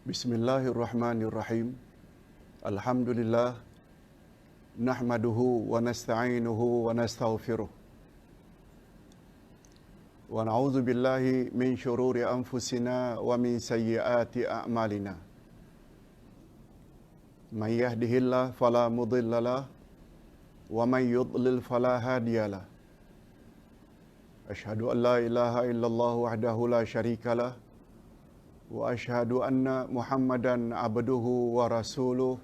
Bismillahirrahmanirrahim. Alhamdulillah nahmaduhu wa nasta'inuhu wa nastaghfiruh. Wa na'udzu billahi min syururi anfusina wa min sayyiati a'malina. Man yahdihillahu fala mudhillalah wa man yudlil fala hadiyalah. Asyhadu an la ilaha illallah wahdahu la syarikalah wa asyhadu anna Muhammadan abduhu wa rasuluh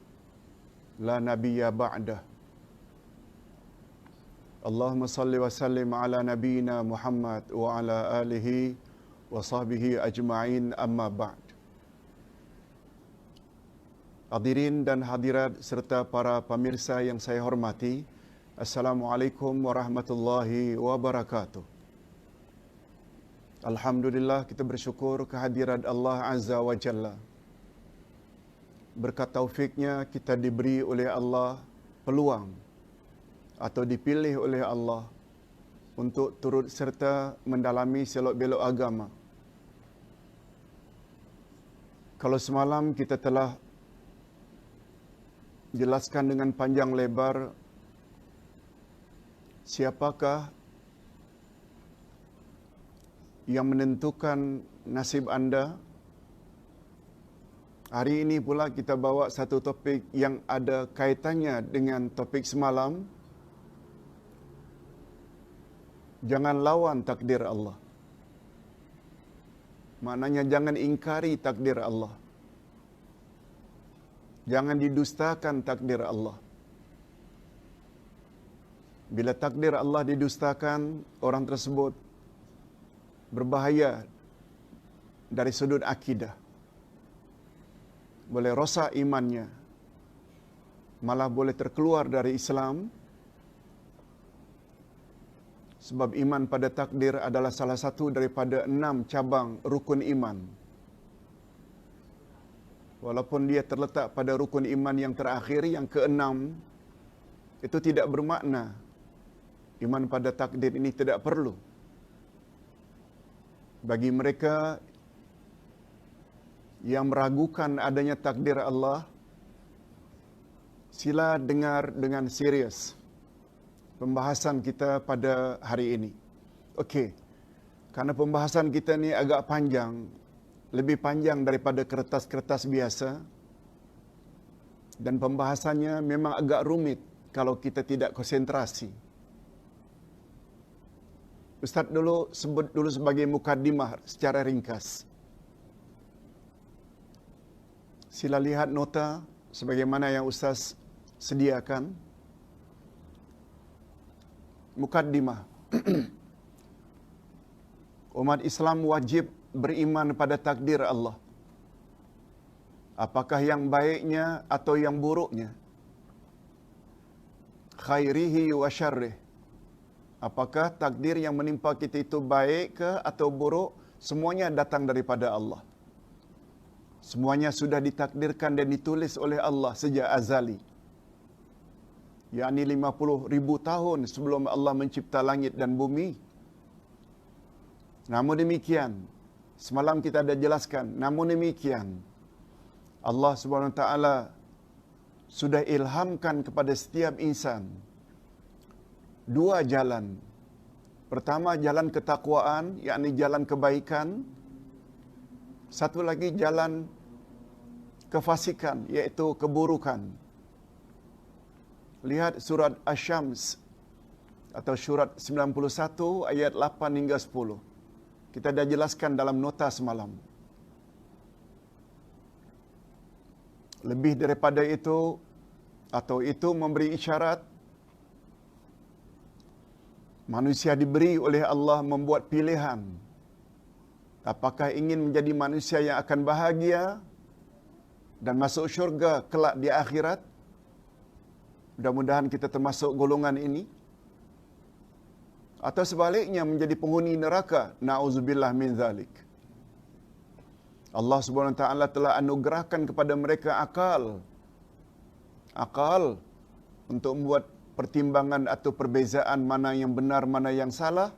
la nabiyya ba'dah. Allahumma salli wa sallim ala nabiyyina Muhammad wa ala alihi wa sahbihi ajma'in, amma ba'd. Hadirin dan hadirat serta para pemirsa yang saya hormati, Assalamualaikum warahmatallahi wabarakatuh. Alhamdulillah, kita bersyukur kehadirat Allah Azza wa Jalla. Berkat taufiknya kita diberi oleh Allah peluang atau dipilih oleh Allah untuk turut serta mendalami selok-belok agama. Kalau semalam kita telah jelaskan dengan panjang lebar siapakah yang menentukan nasib anda. Hari ini pula kita bawa satu topik yang ada kaitannya dengan topik semalam. Jangan lawan takdir Allah. Maknanya jangan ingkari takdir Allah. Jangan didustakan takdir Allah. Bila takdir Allah didustakan, orang tersebut berbahaya dari sudut akidah. Boleh rosak imannya, malah boleh terkeluar dari Islam. Sebab iman pada takdir adalah salah satu daripada 6 cabang rukun iman. Walaupun dia terletak pada rukun iman yang terakhir, yang ke-6, itu tidak bermakna iman pada takdir ini tidak perlu. Bagi mereka yang meragukan adanya takdir Allah, sila dengar dengan serius pembahasan kita pada hari ini. Okey, karena pembahasan kita ni agak panjang, lebih panjang daripada kertas-kertas biasa, dan pembahasannya memang agak rumit kalau kita tidak konsentrasi. Ustaz dulu sebut dulu sebagai mukaddimah secara ringkas. Sila lihat nota sebagaimana yang Ustaz sediakan. Mukaddimah. Umat Islam wajib beriman pada takdir Allah. Apakah yang baiknya atau yang buruknya. Khairihi wa syarrih. Apakah takdir yang menimpa kita itu baik ke atau buruk, semuanya datang daripada Allah. Semuanya sudah ditakdirkan dan ditulis oleh Allah sejak azali. yakni 50,000 tahun sebelum Allah mencipta langit dan bumi. Namun demikian, semalam kita ada jelaskan, namun demikian, Allah Subhanahu Wa Taala sudah ilhamkan kepada setiap insan 2 jalan. Pertama, jalan ketakwaan, yakni jalan kebaikan. Satu lagi jalan kefasikan, iaitu keburukan. Lihat surat Asy-Syams atau surat 91 ayat 8 hingga 10. Kita dah jelaskan dalam nota semalam. Lebih daripada itu, atau itu memberi isyarat manusia diberi oleh Allah membuat pilihan. Apakah ingin menjadi manusia yang akan bahagia dan masuk syurga kelak di akhirat? Mudah-mudahan kita termasuk golongan ini. Atau sebaliknya menjadi penghuni neraka. Na'udzubillah min zalik. Allah Subhanahu Wa Taala telah anugerahkan kepada mereka akal. Akal untuk membuat pertimbangan atau perbezaan mana yang benar, mana yang salah.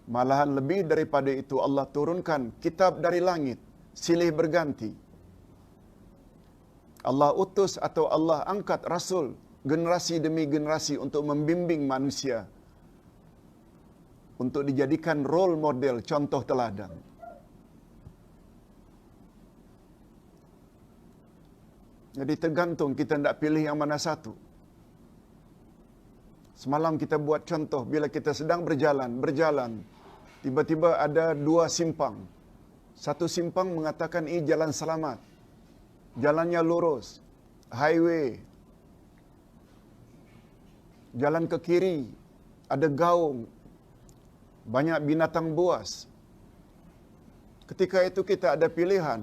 Malahan lebih daripada itu, Allah turunkan kitab dari langit, silih berganti. Allah utus atau Allah angkat rasul generasi demi generasi untuk membimbing manusia, untuk dijadikan role model, contoh teladan. Jadi tergantung kita nak pilih yang mana satu. Semalam kita buat contoh, bila kita sedang berjalan, tiba-tiba ada dua simpang. Satu simpang mengatakan ini jalan selamat, jalannya lurus, highway. Jalan ke kiri, ada gaung, banyak binatang buas. Ketika itu kita ada pilihan,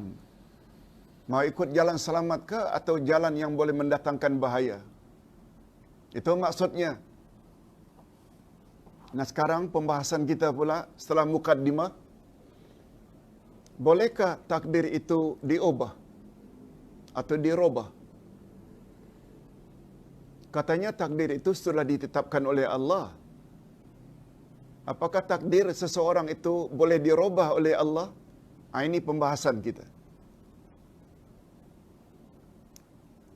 mau ikut jalan selamat ke atau jalan yang boleh mendatangkan bahaya. Itu maksudnya. Nah sekarang pembahasan kita pula setelah mukaddimah, bolehkah takdir itu diubah atau dirubah? Katanya takdir itu sudah ditetapkan oleh Allah. Apakah takdir seseorang itu boleh dirubah oleh Allah? Ini pembahasan kita.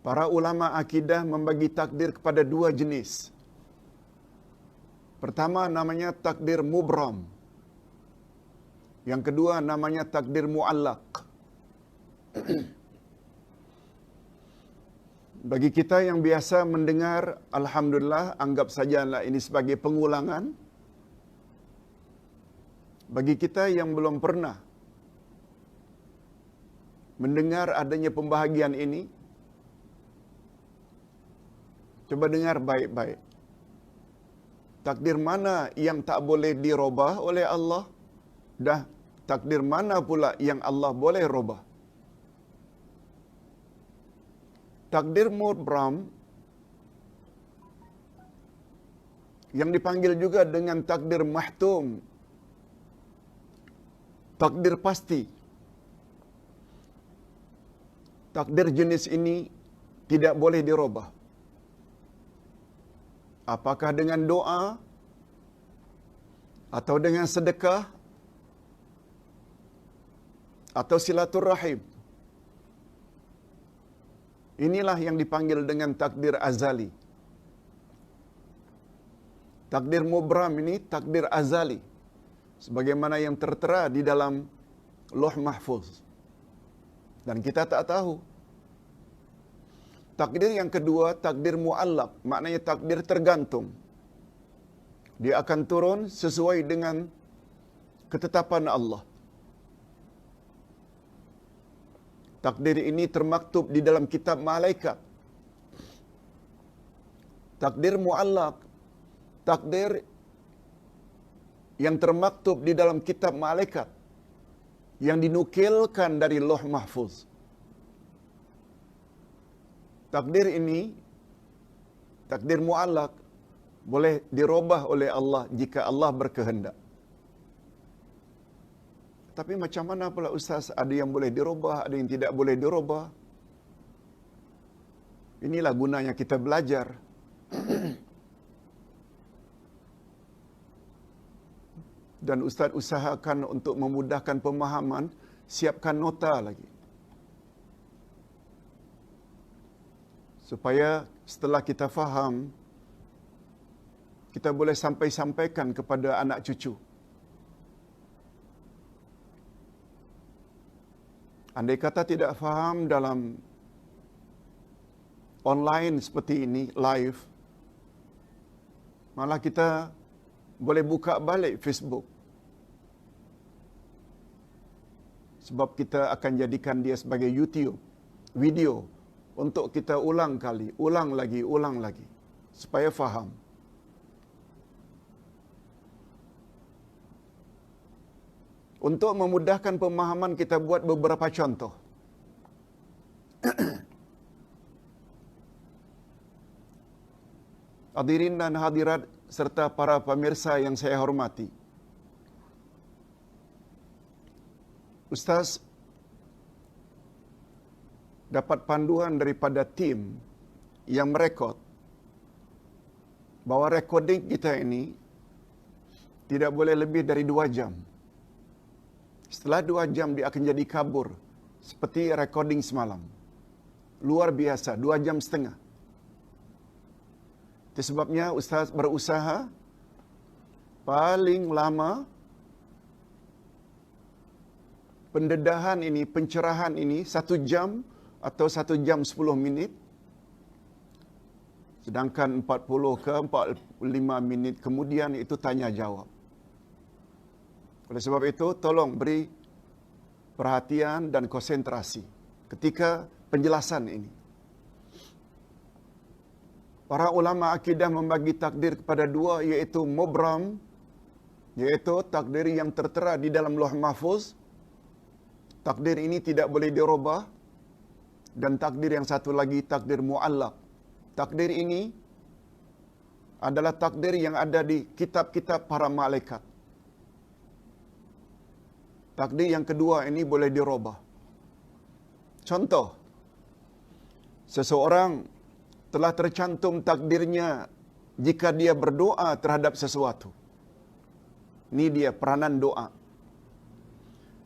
Para ulama akidah membagi takdir kepada dua jenis. Pertama namanya takdir mubram. Yang kedua namanya takdir muallaq. Bagi kita yang biasa mendengar, alhamdulillah, anggap sajalah ini sebagai pengulangan. Bagi kita yang belum pernah mendengar adanya pembahagian ini, coba dengar baik-baik. Takdir mana yang tak boleh dirubah oleh Allah? Dah, takdir mana pula yang Allah boleh rubah? Takdir mubram yang dipanggil juga dengan takdir mahtum, takdir pasti. Takdir jenis ini tidak boleh dirubah. Apakah dengan doa atau dengan sedekah atau silaturrahim. Inilah yang dipanggil dengan takdir azali. Takdir mubram ini takdir azali, sebagaimana yang tertera di dalam Lauh Mahfuz. Dan kita tak tahu. Takdir yang kedua, takdir muallaq, maknanya takdir tergantung. Dia akan turun sesuai dengan ketetapan Allah. Takdir ini termaktub di dalam kitab malaikat. Takdir muallaq, takdir yang termaktub di dalam kitab malaikat, yang dinukilkan dari Lauh Mahfuz. Takdir ini, takdir muallaq, boleh dirubah oleh Allah jika Allah berkehendak. Tapi macam mana pula Ustaz? Ada yang boleh dirubah, ada yang tidak boleh dirubah. Inilah gunanya kita belajar. Dan Ustaz usahakan untuk memudahkan pemahaman, siapkan nota lagi. Supaya setelah kita faham, kita boleh sampaikan kepada anak cucu. Andai kata tidak faham dalam online seperti ini, live, malah kita boleh buka balik Facebook. Sebab kita akan jadikan dia sebagai YouTube, video, untuk kita ulang lagi, supaya faham. Untuk memudahkan pemahaman, kita buat beberapa contoh. Hadirin dan hadirat serta para pemirsa yang saya hormati. Ustaz dapat panduan daripada tim yang merekod bahawa recording kita ini tidak boleh lebih dari 2 jam. Setelah 2 jam dia akan jadi kabur, seperti recording semalam. luar biasa, 2,5 jam. Itu sebabnya Ustaz berusaha paling lama pendedahan ini, pencerahan ini 1 jam atau 1 jam 10 minit. Sedangkan 40 ke 45 minit kemudian itu tanya jawab. Oleh sebab itu, tolong beri perhatian dan konsentrasi ketika penjelasan ini. Para ulama akidah membagi takdir kepada 2, iaitu mubram, iaitu takdir yang tertera di dalam Lauh Mahfuz. Takdir ini tidak boleh dirubah. Dan takdir yang satu lagi, takdir mu'allaq. Takdir ini adalah takdir yang ada di kitab-kitab para malaikat. Takdir yang kedua ini boleh dirubah. Contoh, seseorang telah tercantum takdirnya jika dia berdoa terhadap sesuatu. Ini dia peranan doa.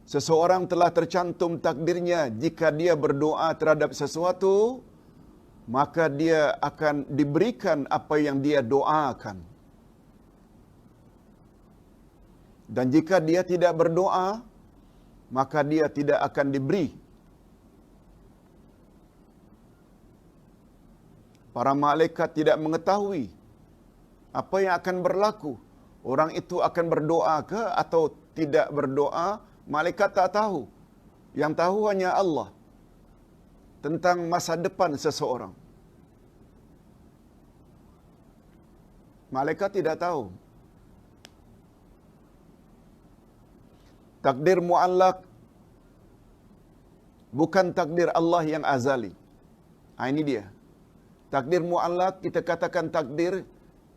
Seseorang telah tercantum takdirnya jika dia berdoa terhadap sesuatu, maka dia akan diberikan apa yang dia doakan. Dan jika dia tidak berdoa, maka dia tidak akan diberi. Para malaikat tidak mengetahui apa yang akan berlaku. Orang itu akan berdoa ke atau tidak berdoa, malaikat tak tahu. Yang tahu hanya Allah tentang masa depan seseorang. Malaikat tidak tahu. Takdir mu'allaq bukan takdir Allah yang azali. Ini dia. Takdir mu'allaq kita katakan takdir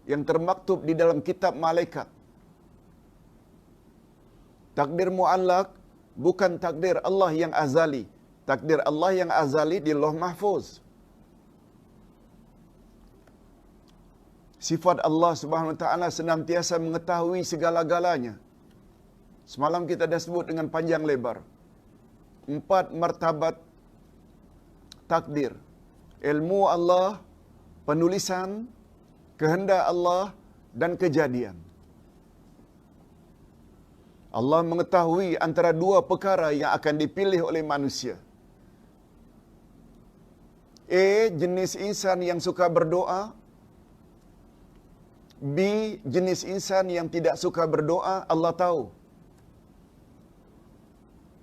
yang termaktub di dalam kitab malaikat. Takdir mu'allaq bukan takdir Allah yang azali. Takdir Allah yang azali di Lauh Mahfuz. Sifat Allah Subhanahu Wa Taala senantiasa mengetahui segala-galanya. Semalam kita dah sebut dengan panjang lebar. 4 martabat takdir. Ilmu Allah, penulisan, kehendak Allah dan kejadian. Allah mengetahui antara 2 perkara yang akan dipilih oleh manusia. A, jenis insan yang suka berdoa. B, jenis insan yang tidak suka berdoa. Allah tahu.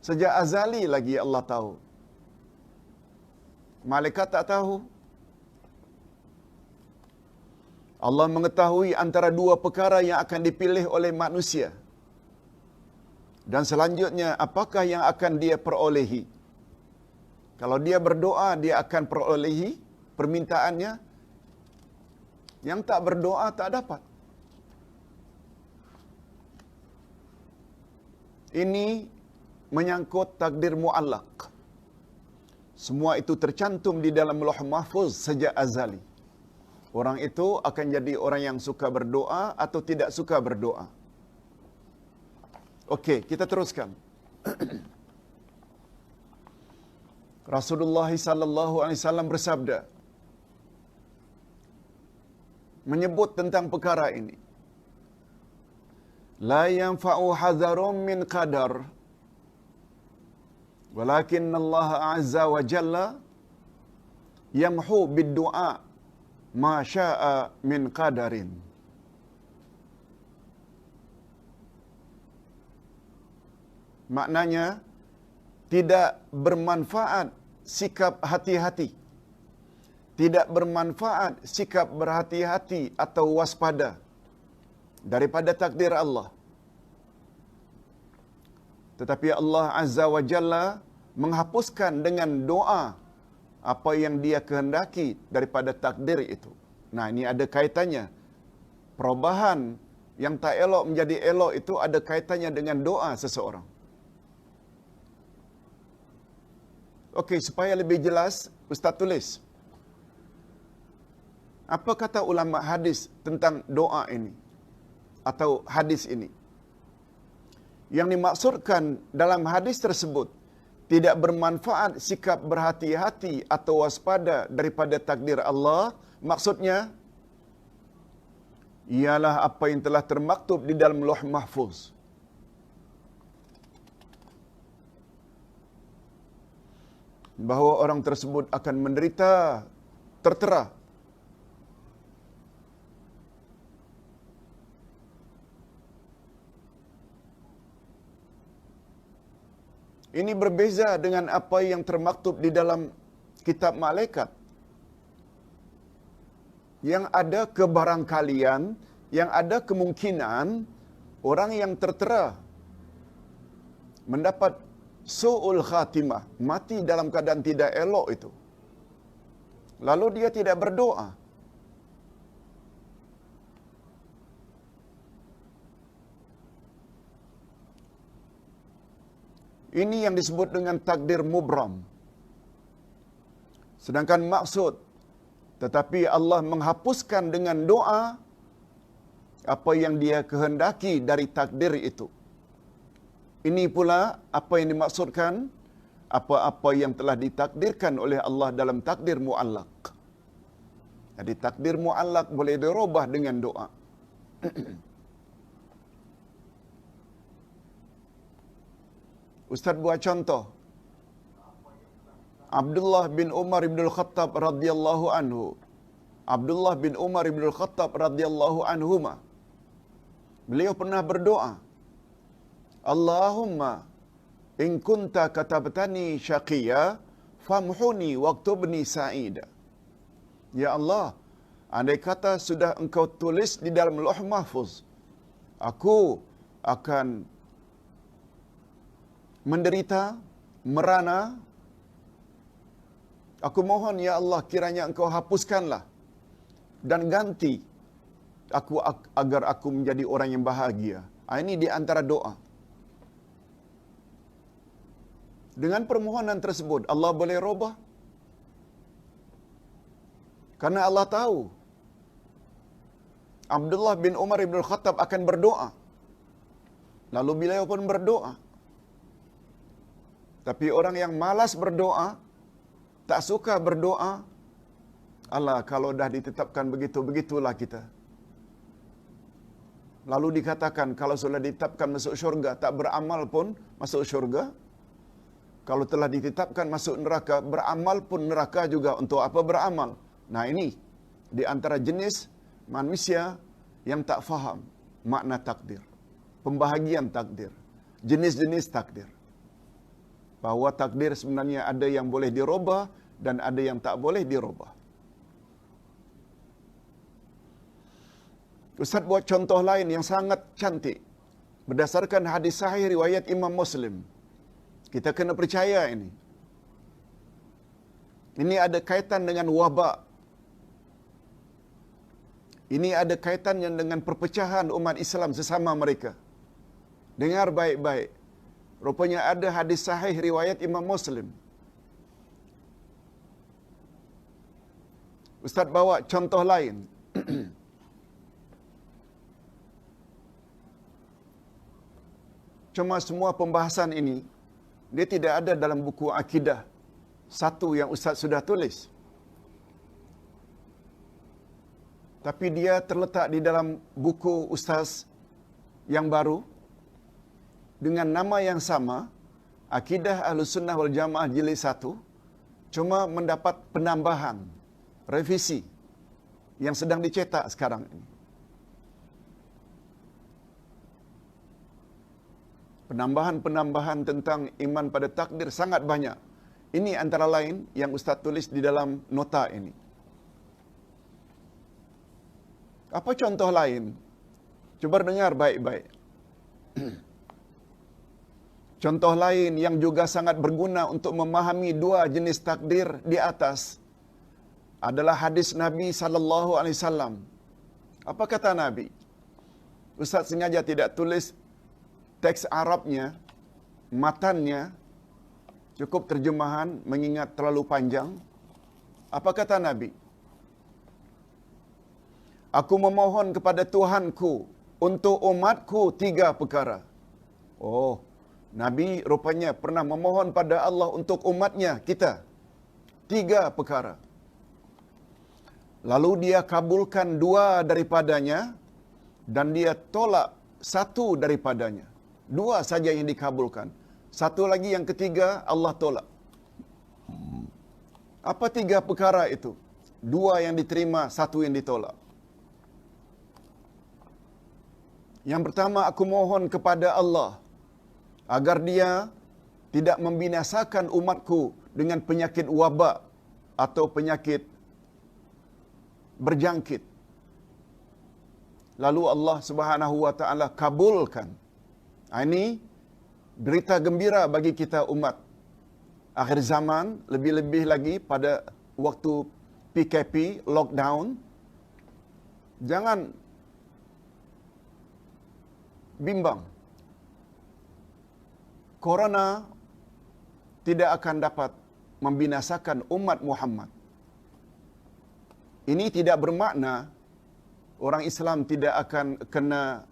Sejak azali lagi Allah tahu. Malaikat tak tahu. Allah mengetahui antara 2 perkara yang akan dipilih oleh manusia. Dan selanjutnya, apakah yang akan dia perolehi? Kalau dia berdoa, dia akan perolehi permintaannya. Yang tak berdoa, tak dapat. Ini menyangkut takdir mu'allaq. Semua itu tercantum di dalam Lauh Mahfuz sejak azali. Orang itu akan jadi orang yang suka berdoa atau tidak suka berdoa. Okey, kita teruskan. Rasulullah sallallahu alaihi wasallam bersabda menyebut tentang perkara ini. La yanfa'u hadharun min qadar walakin Allah azza wa jalla yamhu bid-du'a ma syaa min qadarin. Maknanya, tidak bermanfaat sikap hati-hati. Tidak bermanfaat sikap berhati-hati atau waspada daripada takdir Allah. Tetapi Allah Azza wa Jalla menghapuskan dengan doa apa yang dia kehendaki daripada takdir itu. Nah, ini ada kaitannya. Perubahan yang tak elok menjadi elok itu ada kaitannya dengan doa seseorang. Okey, supaya lebih jelas, Ustaz tulis. Apa kata ulama hadis tentang doa ini? Atau hadis ini? Yang dimaksudkan dalam hadis tersebut, tidak bermanfaat sikap berhati-hati atau waspada daripada takdir Allah, maksudnya ialah apa yang telah termaktub di dalam Lauh Mahfuz. Bahawa orang tersebut akan menderita tertera. Ini berbeza dengan apa yang termaktub di dalam kitab malaikat. Yang ada kebarangkalian, yang ada kemungkinan orang yang tertera mendapat su'ul khatimah, mati dalam keadaan tidak elok itu. Lalu dia tidak berdoa. Ini yang disebut dengan takdir mubram. Sedangkan maksud, tetapi Allah menghapuskan dengan doa apa yang dia kehendaki dari takdir itu. Ini pula apa yang dimaksudkan, apa-apa yang telah ditakdirkan oleh Allah dalam takdir mu'allaq. Jadi takdir mu'allaq boleh dirubah dengan doa. Ustaz buat contoh. Abdullah bin Umar bin Al-Khattab radhiyallahu anhu. Abdullah bin Umar bin Al-Khattab radhiyallahu anhuma. Beliau pernah berdoa, Allahumma in kunta katabtani syaqiyya famhuni waktubni sa'ida. Ya Allah, andai kata sudah engkau tulis di dalam Lauh Mahfuz, aku akan menderita, merana. Aku mohon ya Allah, kiranya engkau hapuskanlah dan ganti aku agar aku menjadi orang yang bahagia. Ini di antara doa. Dengan permohonan tersebut, Allah boleh robah. Karena Allah tahu Abdullah bin Umar bin Al-Khattab akan berdoa. Lalu beliau pun berdoa. Tapi orang yang malas berdoa, tak suka berdoa, Allah, kalau dah ditetapkan begitu, begitulah kita. Lalu dikatakan, kalau sudah ditetapkan masuk syurga, tak beramal pun masuk syurga. Kalau telah ditetapkan masuk neraka, beramal pun neraka juga. Untuk apa beramal? Nah ini, di antara jenis manusia yang tak faham makna takdir. Pembahagian takdir. Jenis-jenis takdir. Bahawa takdir sebenarnya ada yang boleh dirubah dan ada yang tak boleh dirubah. Ustaz buat contoh lain yang sangat cantik. Berdasarkan hadis sahih riwayat Imam Muslim. Kita kena percaya ini. Ini ada kaitan dengan wabak. Ini ada kaitannya dengan perpecahan umat Islam sesama mereka. Dengar baik-baik. Rupanya ada hadis sahih riwayat Imam Muslim. Ustaz bawa contoh lain. Cuma semua pembahasan ini, dia tidak ada dalam buku akidah satu yang Ustaz sudah tulis. Tapi dia terletak di dalam buku Ustaz yang baru, dengan nama yang sama, Akidah Ahlussunnah wal Jamaah Jilid 1, cuma mendapat penambahan, revisi, yang sedang dicetak sekarang ini. Penambahan-penambahan tentang iman pada takdir sangat banyak. Ini antara lain yang Ustaz tulis di dalam nota ini. Apa contoh lain? Cuba dengar baik-baik. Contoh lain yang juga sangat berguna untuk memahami dua jenis takdir di atas adalah hadis Nabi sallallahu alaihi wasallam. Apa kata Nabi? Ustaz sengaja tidak tulis teks Arabnya, matannya, cukup terjemahan mengingat terlalu panjang. Apa kata Nabi? Aku memohon kepada Tuhanku untuk umatku 3 perkara. Oh, Nabi rupanya pernah memohon pada Allah untuk umatnya, kita. 3 perkara. Lalu dia kabulkan 2 daripadanya dan dia tolak 1 daripadanya. 2 saja yang dikabulkan. 1 lagi yang ketiga Allah tolak. Apa 3 perkara itu? 2 yang diterima, 1 yang ditolak. Yang pertama, aku mohon kepada Allah agar dia tidak membinasakan umatku dengan penyakit wabak atau penyakit berjangkit. Lalu Allah Subhanahu wa taala kabulkan. Ini berita gembira bagi kita umat akhir zaman, lebih-lebih lagi pada waktu PKP, lockdown. Jangan bimbang. Corona tidak akan dapat membinasakan umat Muhammad. Ini tidak bermakna orang Islam tidak akan kena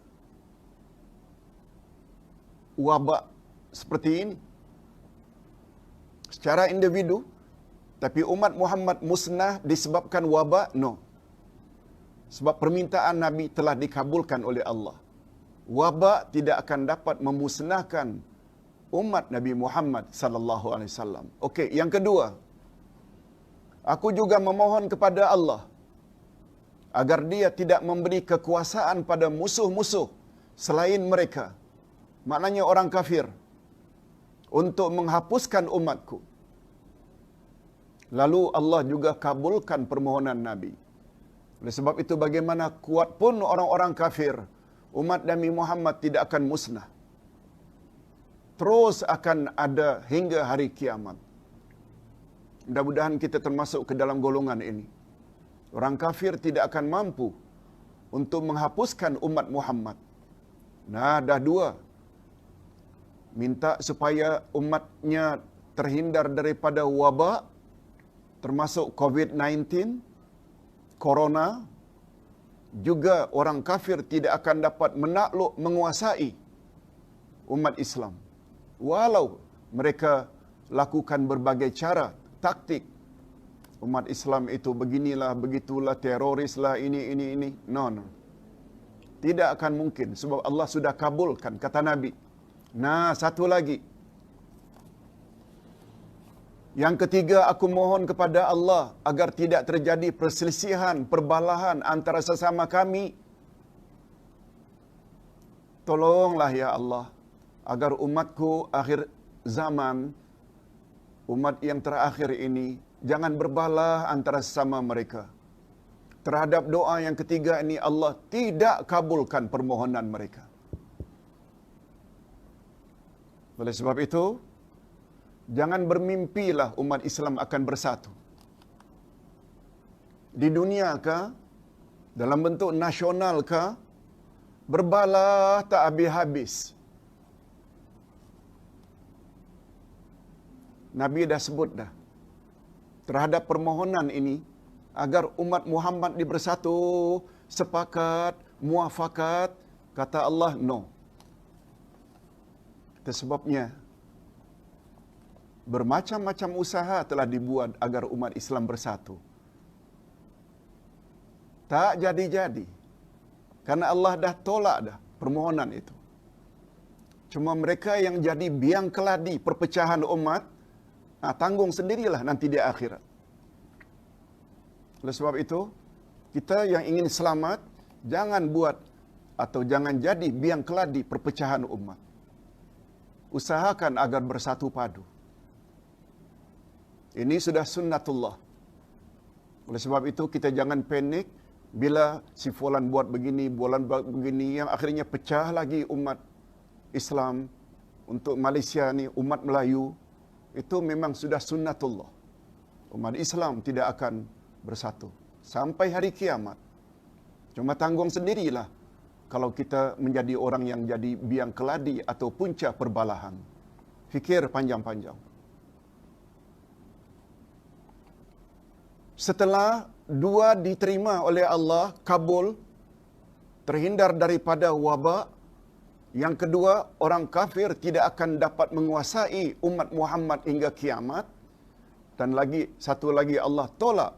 wabak seperti ini secara individu, tapi umat Muhammad musnah disebabkan wabak? No. Sebab permintaan Nabi telah dikabulkan oleh Allah. Wabak tidak akan dapat memusnahkan umat Nabi Muhammad sallallahu alaihi wasallam. Okey, yang kedua, aku juga memohon kepada Allah agar dia tidak memberi kekuasaan pada musuh-musuh selain mereka. Maknanya orang kafir, untuk menghapuskan umatku. Lalu Allah juga kabulkan permohonan Nabi. Oleh sebab itu bagaimana kuat pun orang-orang kafir, umat Nabi Muhammad tidak akan musnah. Terus akan ada hingga hari kiamat. Mudah-mudahan kita termasuk ke dalam golongan ini. Orang kafir tidak akan mampu untuk menghapuskan umat Muhammad. Nah, dah 2. Minta supaya umatnya terhindar daripada wabak, termasuk COVID-19, Corona. Juga orang kafir tidak akan dapat menakluk, menguasai umat Islam. Walau mereka lakukan berbagai cara, taktik. Umat Islam itu beginilah, begitulah, terorislah, ini. No. Tidak akan mungkin sebab Allah sudah kabulkan, kata Nabi. Nah, satu lagi. Yang ketiga, aku mohon kepada Allah agar tidak terjadi perselisihan, perbalahan antara sesama kami. Tolonglah ya Allah, agar umatku akhir zaman, umat yang terakhir ini, jangan berbalah antara sesama mereka. Terhadap doa yang ketiga ini, Allah tidak kabulkan permohonan mereka. Oleh sebab itu, jangan bermimpilah umat Islam akan bersatu. Di dunia kah, dalam bentuk nasional kah, berbalah tak habis-habis. Nabi dah sebut dah terhadap permohonan ini agar umat Muhammad dibersatu, sepakat, muafakat. Kata Allah, no. Itu sebabnya bermacam-macam usaha telah dibuat agar umat Islam bersatu. Tak jadi-jadi. Karena Allah dah tolak dah permohonan itu. Cuma mereka yang jadi biang keladi perpecahan umat, tanggung sendirilah nanti di akhirat. Oleh sebab itu, kita yang ingin selamat, jangan buat atau jangan jadi biang keladi perpecahan umat. Usahakan agar bersatu padu. Ini sudah sunnatullah. Oleh sebab itu, kita jangan panik bila si fulan buat begini, bulan buat begini, yang akhirnya pecah lagi umat Islam. Untuk Malaysia ni, umat Melayu, itu memang sudah sunnatullah. Umat Islam tidak akan bersatu sampai hari kiamat. Cuma tanggung sendirilah kalau kita menjadi orang yang jadi biang keladi atau punca perbalahan. Fikir panjang-panjang. Setelah 2 diterima oleh Allah, kabul, terhindar daripada wabak, Yang kedua, orang kafir tidak akan dapat menguasai umat Muhammad hingga kiamat. Dan lagi satu lagi Allah tolak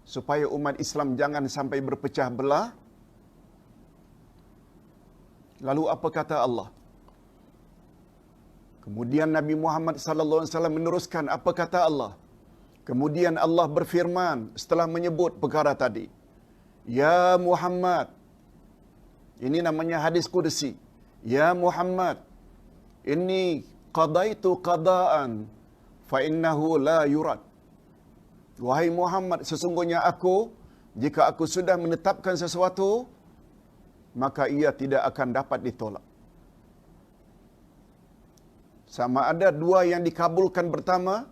supaya umat Islam jangan sampai berpecah belah. Lalu apa kata Allah? Kemudian Nabi Muhammad sallallahu alaihi wasallam meneruskan apa kata Allah? Kemudian Allah berfirman setelah menyebut perkara tadi. Ya Muhammad. Ini namanya hadis qudsi. Ya Muhammad, inni qadaitu qadaan fa innahu la yurad. Wahai Muhammad, sesungguhnya jika aku sudah menetapkan sesuatu, maka ia tidak akan dapat ditolak. Sama ada dua yang dikabulkan pertama,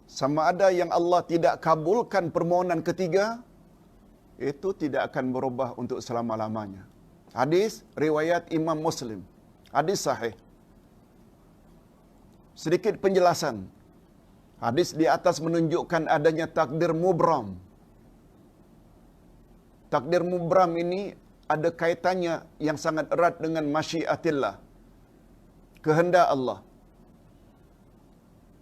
sama ada yang Allah tidak kabulkan permohonan ketiga, itu tidak akan berubah untuk selama-lamanya. Hadis riwayat Imam Muslim. Hadis sahih. Sedikit penjelasan. Hadis di atas menunjukkan adanya takdir mubram. Takdir mubram ini ada kaitannya yang sangat erat dengan masyiatillah, kehendak Allah.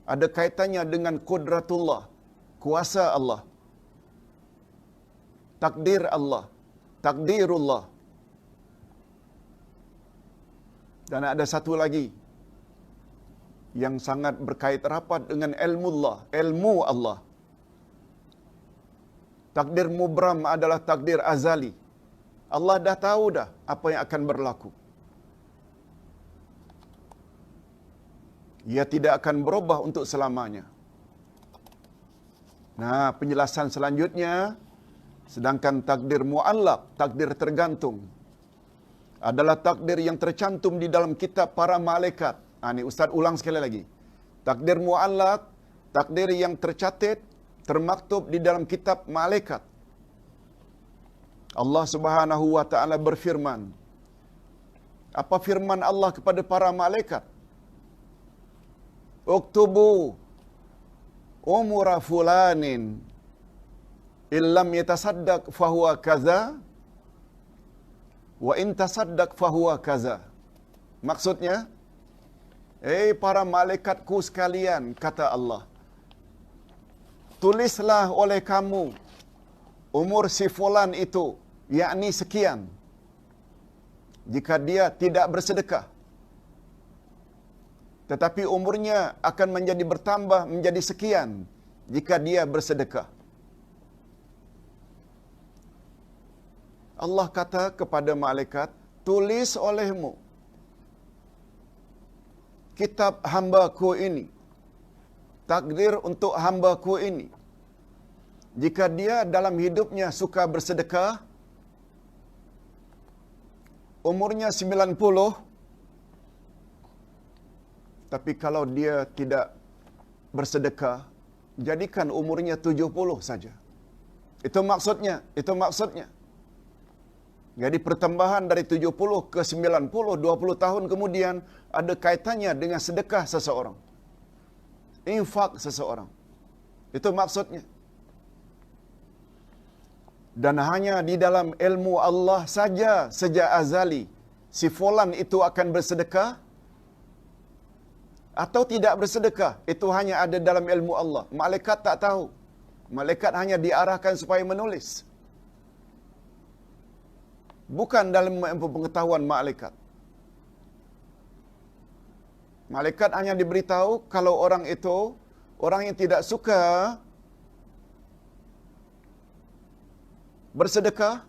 Ada kaitannya dengan qudratullah, kuasa Allah. Takdir Allah, takdirullah. Dan ada satu lagi yang sangat berkait rapat dengan ilmu Allah. Takdir mubram adalah takdir azali. Allah dah tahu dah apa yang akan berlaku. Ia tidak akan berubah untuk selamanya. Nah, penjelasan selanjutnya, sedangkan takdir mu'allaq, takdir tergantung, adalah takdir yang tercantum di dalam kitab para malaikat. Ini Ustaz ulang sekali lagi. Takdir mu'allaq, takdir yang tercatat, termaktub di dalam kitab malaikat. Allah Subhanahu wa taala berfirman. Apa firman Allah kepada para malaikat? Uktubu umura fulanin illam yatasaddaq fahuwa kaza wa in tasaddaq fahuwa kaza. Maksudnya, para malaikatku sekalian, kata Allah, tulislah oleh kamu umur si fulan itu, yakni sekian, jika dia tidak bersedekah. Tetapi umurnya akan menjadi bertambah menjadi sekian jika dia bersedekah. Allah kata kepada malaikat, tulis olehmu kitab hamba-Ku ini, takdir untuk hamba-Ku ini. Jika dia dalam hidupnya suka bersedekah, umurnya 90, tapi kalau dia tidak bersedekah, jadikan umurnya 70 saja. Itu maksudnya. Jadi pertambahan dari 70 ke 90, 20 tahun kemudian ada kaitannya dengan sedekah seseorang, infak seseorang. Itu maksudnya. Dan hanya di dalam ilmu Allah saja sejak azali si fulan itu akan bersedekah atau tidak bersedekah, itu hanya ada dalam ilmu Allah. Malaikat tak tahu. Malaikat hanya diarahkan supaya menulis. Bukan dalam pengetahuan malaikat. Malaikat hanya diberitahu kalau orang itu, orang yang tidak suka bersedekah,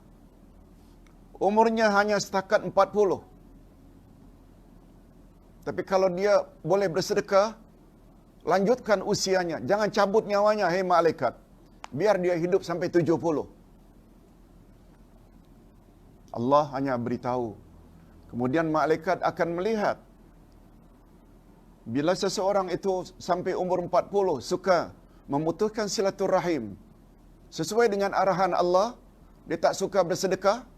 umurnya hanya setakat 40. Tapi kalau dia boleh bersedekah, lanjutkan usianya. Jangan cabut nyawanya, hei malaikat. Biar dia hidup sampai 70. Allah hanya beritahu. Kemudian malaikat akan melihat. Bila seseorang itu sampai umur 40, suka memutuskan silaturahim sesuai dengan arahan Allah, dia tak suka bersedekah,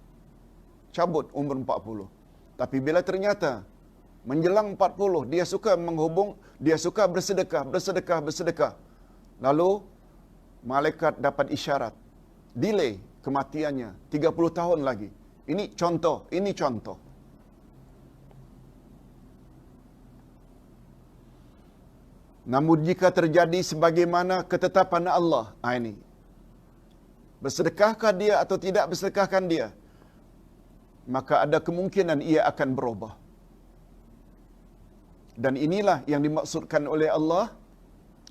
cabut umur 40. Tapi bila ternyata menjelang 40, dia suka menghubung, dia suka bersedekah. Lalu, malaikat dapat isyarat. Delay kematiannya 30 tahun lagi. Ini contoh. Namun jika terjadi sebagaimana ketetapan Allah, ini bersedekahkah dia atau tidak bersedekahkan dia, maka ada kemungkinan ia akan berubah. Dan inilah yang dimaksudkan oleh Allah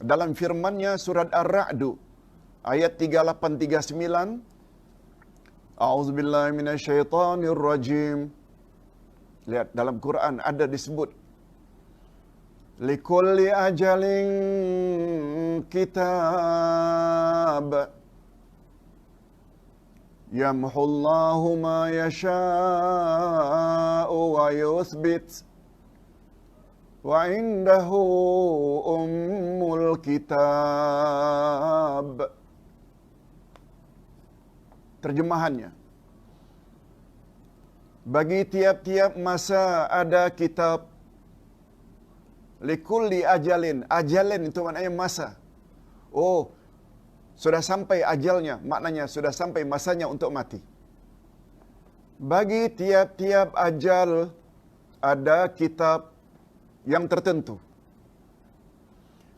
dalam firman-Nya surat Ar-Ra'd ayat 3839. A'udzubillahi minasyaitonirrajim. Lihat dalam Quran ada disebut likulli ajalin kitab yamhullahu ma yasha'u wa yuthbit wa indahu ummul kitab. Terjemahannya, bagi tiap-tiap masa ada kitab. Likulli ajalin. Ajalin itu maknanya masa. Oh, sudah sampai ajalnya, maknanya sudah sampai masanya untuk mati. Bagi tiap-tiap ajal ada kitab yang tertentu.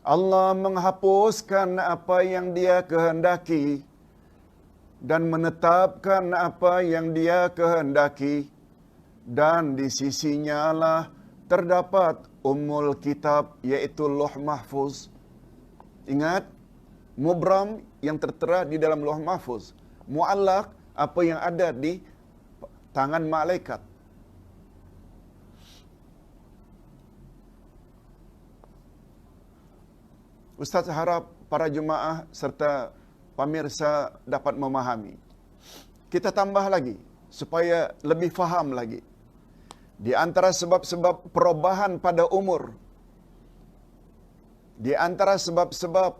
Allah menghapuskan apa yang Dia kehendaki dan menetapkan apa yang Dia kehendaki, dan di sisinya lah terdapat Ummul Kitab, yaitu Lauh Mahfuz. Ingat, mubram yang tertera di dalam Lauh Mahfuz, muallaq apa yang ada di tangan malaikat. Ustaz harap para jemaah serta pemirsa dapat memahami. Kita tambah lagi supaya lebih faham lagi. Di antara sebab-sebab perubahan pada umur, di antara sebab-sebab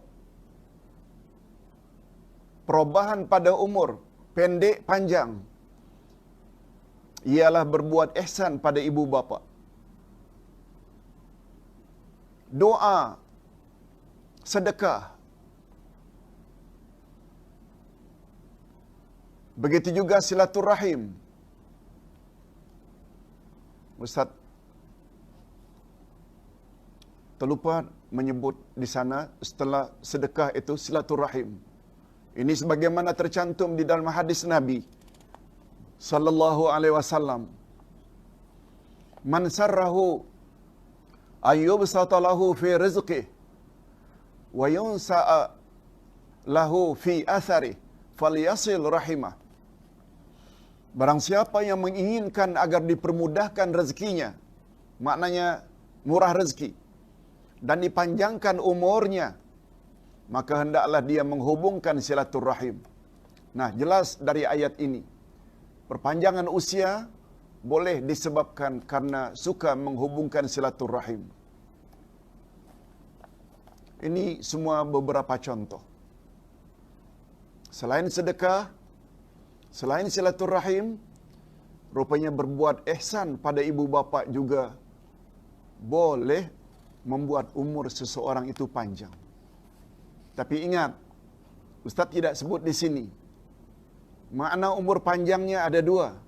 perubahan pada umur, pendek panjang, ialah berbuat ihsan pada ibu bapa. Doa, sedekah. Begitu juga silaturahim. Ustaz terlupa menyebut di sana setelah sedekah itu silaturahim. Ini sebagaimana tercantum di dalam hadis Nabi sallallahu alaihi wasallam. Man sarrahu ayyubsata lahu fi rizqihi wa yunsa'a lahu fi athari falyasil rahimah. Barang siapa yang menginginkan agar dipermudahkan rezekinya, maknanya murah rezeki, dan dipanjangkan umurnya, maka hendaklah dia menghubungkan silaturahim. Nah, jelas dari ayat ini, perpanjangan usia boleh disebabkan karena suka menghubungkan silaturahim. Ini semua beberapa contoh. Selain sedekah, selain silaturahim, rupanya berbuat ihsan pada ibu bapa juga boleh membuat umur seseorang itu panjang. Tapi ingat, Ustaz tidak sebut di sini. Makna umur panjangnya ada dua.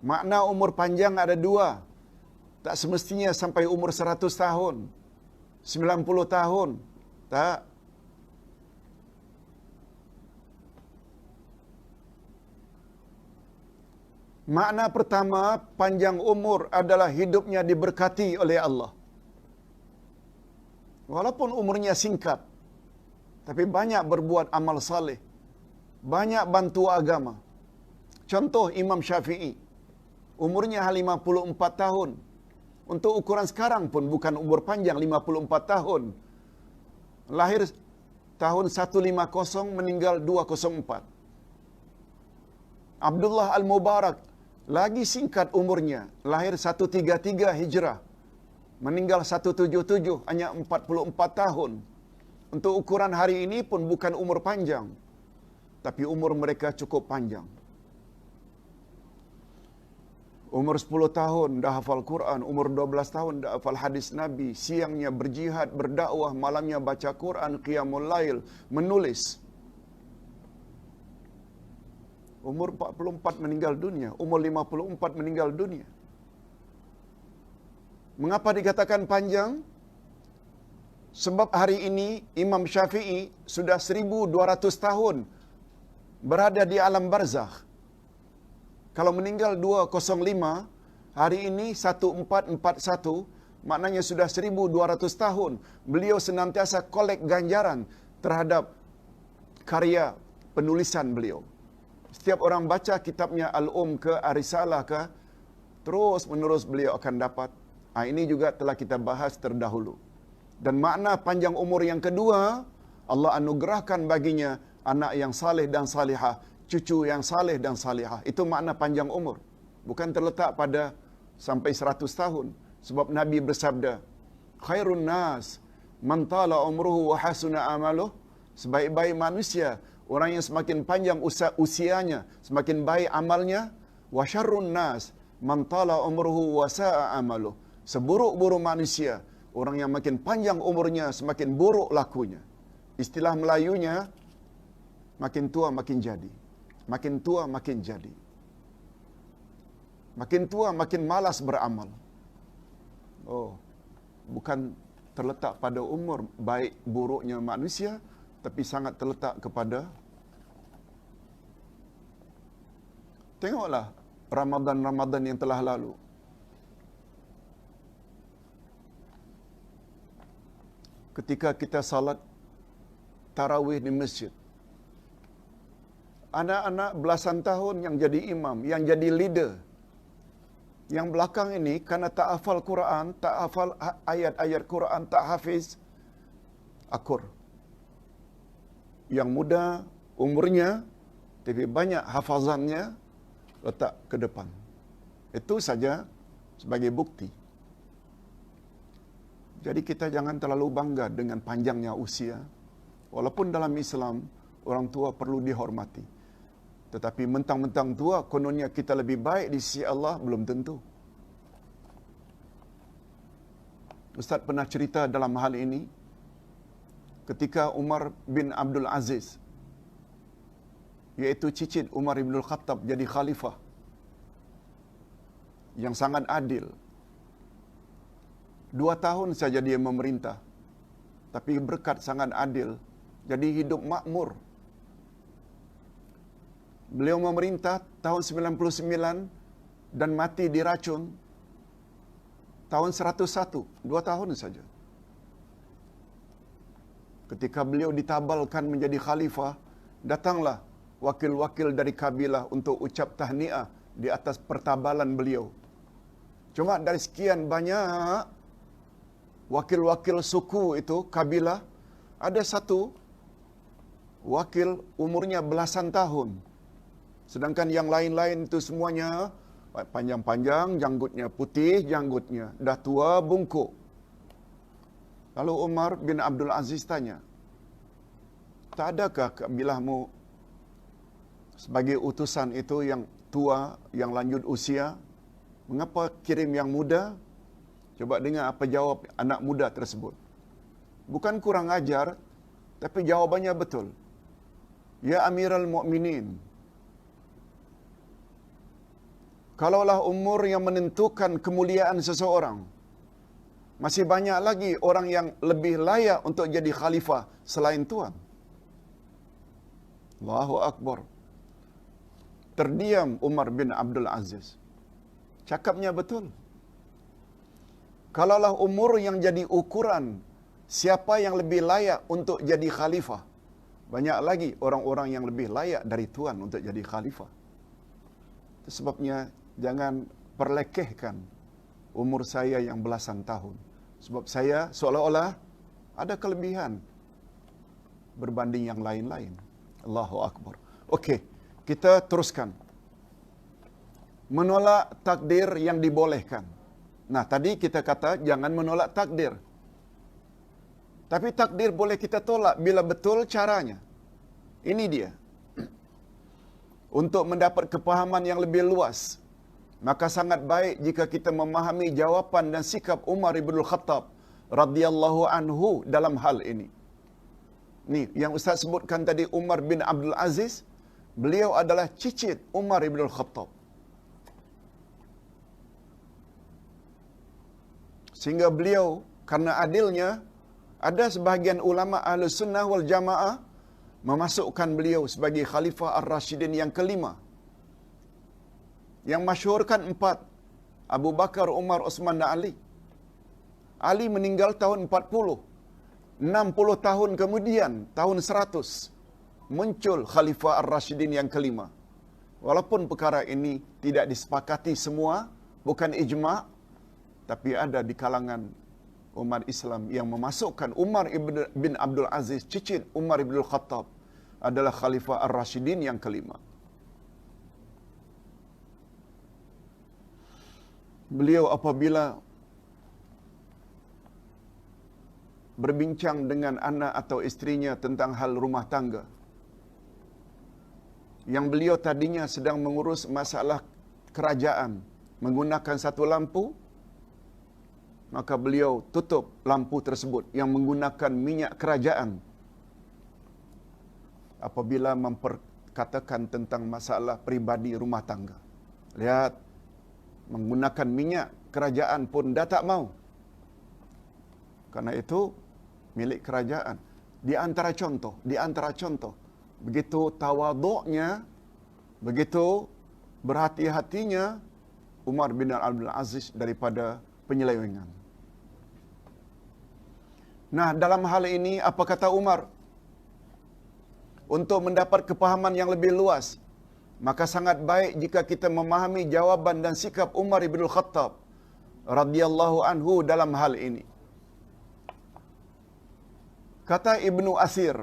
Makna umur panjang ada dua. Tak semestinya sampai umur 100 tahun, 90 tahun. Tak. Makna pertama, panjang umur adalah hidupnya diberkati oleh Allah. Walaupun umurnya singkat, tapi banyak berbuat amal saleh, banyak bantu agama. Contoh Imam Syafi'i, umurnya 54 tahun. Untuk ukuran sekarang pun bukan umur panjang, 54 tahun. Lahir tahun 150, meninggal 204. Abdullah Al-Mubarak, lagi singkat umurnya, lahir 133 Hijrah, meninggal 177, hanya 44 tahun. Untuk ukuran hari ini pun bukan umur panjang, tapi umur mereka cukup panjang. Umur 10 tahun dah hafal Quran, umur 12 tahun dah hafal hadis Nabi, siangnya berjihad, berdakwah, malamnya baca Quran, qiyamul lail, menulis. Umur 44 meninggal dunia, umur 54 meninggal dunia. Mengapa dikatakan panjang? Sebab hari ini Imam Syafi'i sudah 1200 tahun berada di alam barzakh. Kalau meninggal 205, hari ini 1441, maknanya sudah 1200 tahun. Beliau senantiasa kolek ganjaran terhadap karya penulisan beliau. Setiap orang baca kitabnya Al-Um ke Ar-Risalah ke, terus menerus beliau akan dapat. Ini juga telah kita bahas terdahulu. Dan makna panjang umur yang kedua, Allah anugerahkan baginya anak yang saleh dan salihah, cucu yang saleh dan salihah. Itu makna panjang umur. Bukan terletak pada sampai 100 tahun. Sebab Nabi bersabda, khairun nas man tala umruhu wa hasuna amaluh. Sebaik-baik manusia, orang yang semakin panjang usianya, semakin baik amalnya. Wa syarrun nas man tala umruhu wa sa'a amaluh. Seburuk-buruk manusia, orang yang makin panjang umurnya, semakin buruk lakunya. Istilah Melayunya, makin tua makin jadi. Makin tua makin jadi. Makin tua makin malas beramal. Oh, bukan terletak pada umur baik buruknya manusia, tapi sangat terletak kepada, tengoklah Ramadan yang telah lalu. Ketika kita salat tarawih di masjid, anak-anak belasan tahun yang jadi imam, yang jadi leader. Yang belakang ini karena tak hafal Quran, tak hafal ayat-ayat Quran, tak hafiz, akur. Yang muda umurnya, tapi banyak hafazannya, letak ke depan. Itu saja sebagai bukti. Jadi kita jangan terlalu bangga dengan panjangnya usia. Walaupun dalam Islam, orang tua perlu dihormati. Tetapi mentang-mentang tua, kononnya kita lebih baik di sisi Allah, belum tentu. Ustaz pernah cerita dalam hal ini, ketika Umar bin Abdul Aziz, iaitu cicit Umar bin Khattab, jadi khalifah yang sangat adil. 2 tahun saja dia memerintah, tapi berkat sangat adil, jadi hidup makmur. Beliau memerintah tahun 99 dan mati diracun tahun 101, 2 tahun saja. Ketika beliau ditabalkan menjadi khalifah, datanglah wakil-wakil dari kabilah untuk ucap tahniah di atas pertabalan beliau. Cuma dari sekian banyak wakil-wakil suku itu, kabilah, ada satu wakil umurnya belasan tahun. Sedangkan yang lain-lain itu semuanya panjang-panjang, janggutnya putih, janggutnya dah tua, bungkuk. Lalu Umar bin Abdul Aziz tanya, tak adakah kabilahmu sebagai utusan itu yang tua, yang lanjut usia, mengapa kirim yang muda? Coba dengar apa jawab anak muda tersebut. Bukan kurang ajar, tapi jawabannya betul. Ya Amirul Mukminin, kalaulah umur yang menentukan kemuliaan seseorang, masih banyak lagi orang yang lebih layak untuk jadi khalifah selain Tuan. Allahu Akbar. Terdiam Umar bin Abdul Aziz. Cakapnya betul. Kalaulah umur yang jadi ukuran siapa yang lebih layak untuk jadi khalifah, banyak lagi orang-orang yang lebih layak dari Tuan untuk jadi khalifah. Itu sebabnya jangan perlekehkan umur saya yang belasan tahun. Sebab saya seolah-olah ada kelebihan berbanding yang lain-lain. Allahu Akbar. Okey, kita teruskan. Menolak takdir yang dibolehkan. Nah, tadi kita kata jangan menolak takdir. Tapi takdir boleh kita tolak bila betul caranya. Ini dia. Untuk mendapat kepahaman yang lebih luas, maka sangat baik jika kita memahami jawapan dan sikap Umar bin Khattab radhiyallahu anhu dalam hal ini. Ni yang Ustaz sebutkan tadi, Umar bin Abdul Aziz, beliau adalah cicit Umar bin Khattab. Sehingga beliau karena adilnya Ada sebahagian ulama Ahlus Sunnah wal Jamaah memasukkan beliau sebagai Khalifah Ar-Rashidin yang kelima. Yang masyhurkan 4, Abu Bakar, Umar, Uthman dan Ali. Ali meninggal tahun 40. 60 tahun kemudian, tahun 100, muncul Khalifah Ar-Rashidin yang kelima. Walaupun perkara ini tidak disepakati semua, bukan ijma', tapi ada di kalangan umat Islam yang memasukkan Umar bin Abdul Aziz, cicit Umar bin Khattab, adalah Khalifah Ar-Rashidin yang kelima. Beliau apabila berbincang dengan anak atau istrinya tentang hal rumah tangga, yang beliau tadinya sedang mengurus masalah kerajaan menggunakan satu lampu, maka beliau tutup lampu tersebut yang menggunakan minyak kerajaan apabila memperkatakan tentang masalah pribadi rumah tangga. Lihat, menggunakan minyak kerajaan pun dah tak mau. Karena itu milik kerajaan. Di antara contoh, begitu tawaduknya, begitu berhati-hatinya Umar bin Abdul Aziz daripada penyelewengan. Nah, dalam hal ini apa kata Umar? Untuk mendapat kepahaman yang lebih luas, maka sangat baik jika kita memahami jawaban dan sikap Umar bin Khattab radhiyallahu anhu dalam hal ini. Kata Ibnu Asir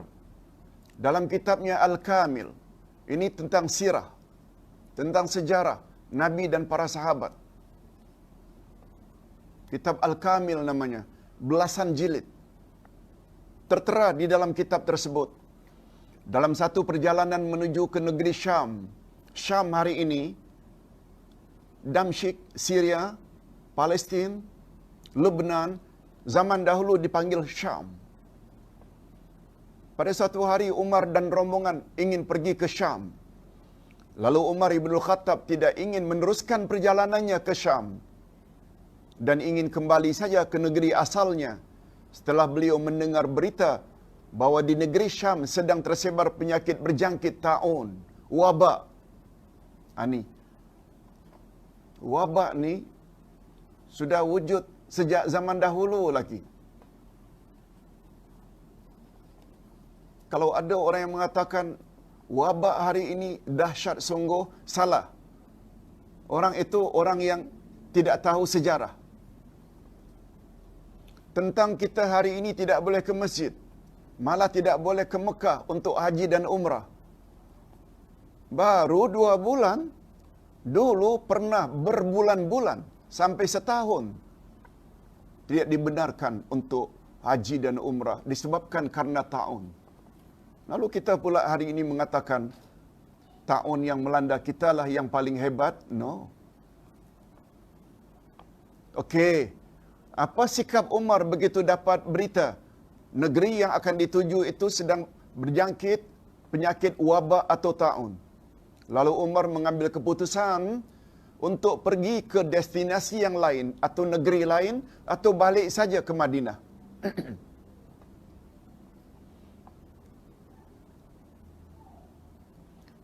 dalam kitabnya Al-Kamil, ini tentang sirah, tentang sejarah Nabi dan para sahabat. Kitab Al-Kamil namanya, belasan jilid. Tertera di dalam kitab tersebut, dalam satu perjalanan menuju ke negeri Syam. Syam hari ini, Damsyik, Syria, Palestin, Lebanon, zaman dahulu dipanggil Syam. Pada suatu hari Umar dan rombongan ingin pergi ke Syam. Lalu Umar ibn Khattab tidak ingin meneruskan perjalanannya ke Syam dan ingin kembali saja ke negeri asalnya setelah beliau mendengar berita bahawa di negeri Syam sedang tersebar penyakit berjangkit ta'un, wabak. Ini wabak ni sudah wujud sejak zaman dahulu lagi. Kalau ada orang yang mengatakan wabak hari ini dahsyat sungguh, salah. Orang itu orang yang tidak tahu sejarah. Tentang kita hari ini tidak boleh ke masjid, malah tidak boleh ke Mekah untuk haji dan umrah. Baru 2 bulan, dulu pernah berbulan-bulan sampai setahun tidak dibenarkan untuk haji dan umrah disebabkan karena ta'un. Lalu kita pula hari ini mengatakan ta'un yang melanda kita lah yang paling hebat? No. Okey, apa sikap Umar begitu dapat berita negeri yang akan dituju itu sedang berjangkit penyakit wabak atau ta'un? Lalu Umar mengambil keputusan untuk pergi ke destinasi yang lain atau negeri lain atau balik saja ke Madinah.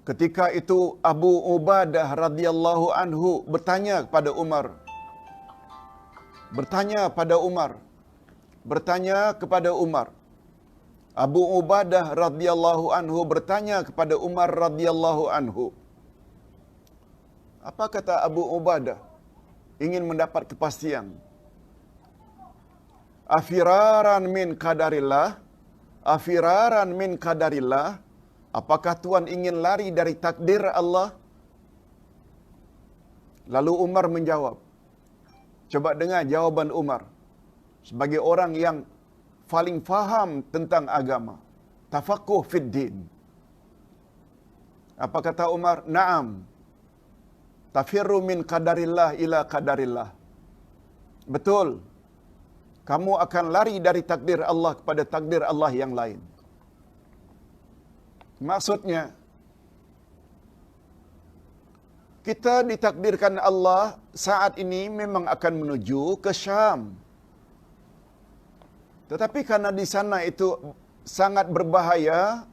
Ketika itu Abu Ubadah radhiyallahu anhu bertanya kepada Umar. Abu Ubadah radhiyallahu anhu bertanya kepada Umar radhiyallahu anhu. Apa kata Abu Ubadah? Ingin mendapat kepastian. Afiraran min qadarillah, afiraran min qadarillah. Apakah Tuan ingin lari dari takdir Allah? Lalu Umar menjawab. Coba dengar jawaban Umar. Sebagai orang yang paling faham tentang agama. Tafaqquh fid din. Apa kata Umar? Naam. Tafirru min qadarillah ila qadarillah. Betul. Kamu akan lari dari takdir Allah kepada takdir Allah yang lain. Maksudnya, kita ditakdirkan Allah saat ini memang akan menuju ke Syam. Tetapi karena di sana itu sangat berbahaya,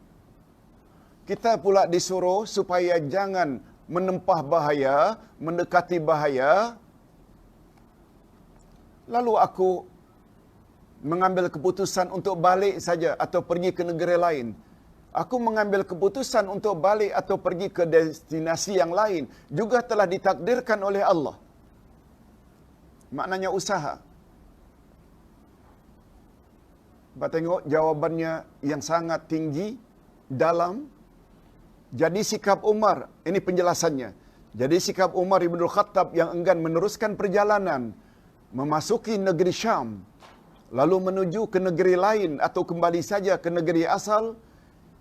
kita pula disuruh supaya jangan menempah bahaya, mendekati bahaya. Lalu aku mengambil keputusan untuk balik saja atau pergi ke negara lain. Aku mengambil keputusan untuk balik atau pergi ke destinasi yang lain juga telah ditakdirkan oleh Allah. Maknanya usaha. Kita tengok jawabannya yang sangat tinggi, dalam. Jadi sikap Umar, ini penjelasannya. Jadi sikap Umar Ibn Khattab yang enggan meneruskan perjalanan memasuki negeri Syam, lalu menuju ke negeri lain atau kembali saja ke negeri asal,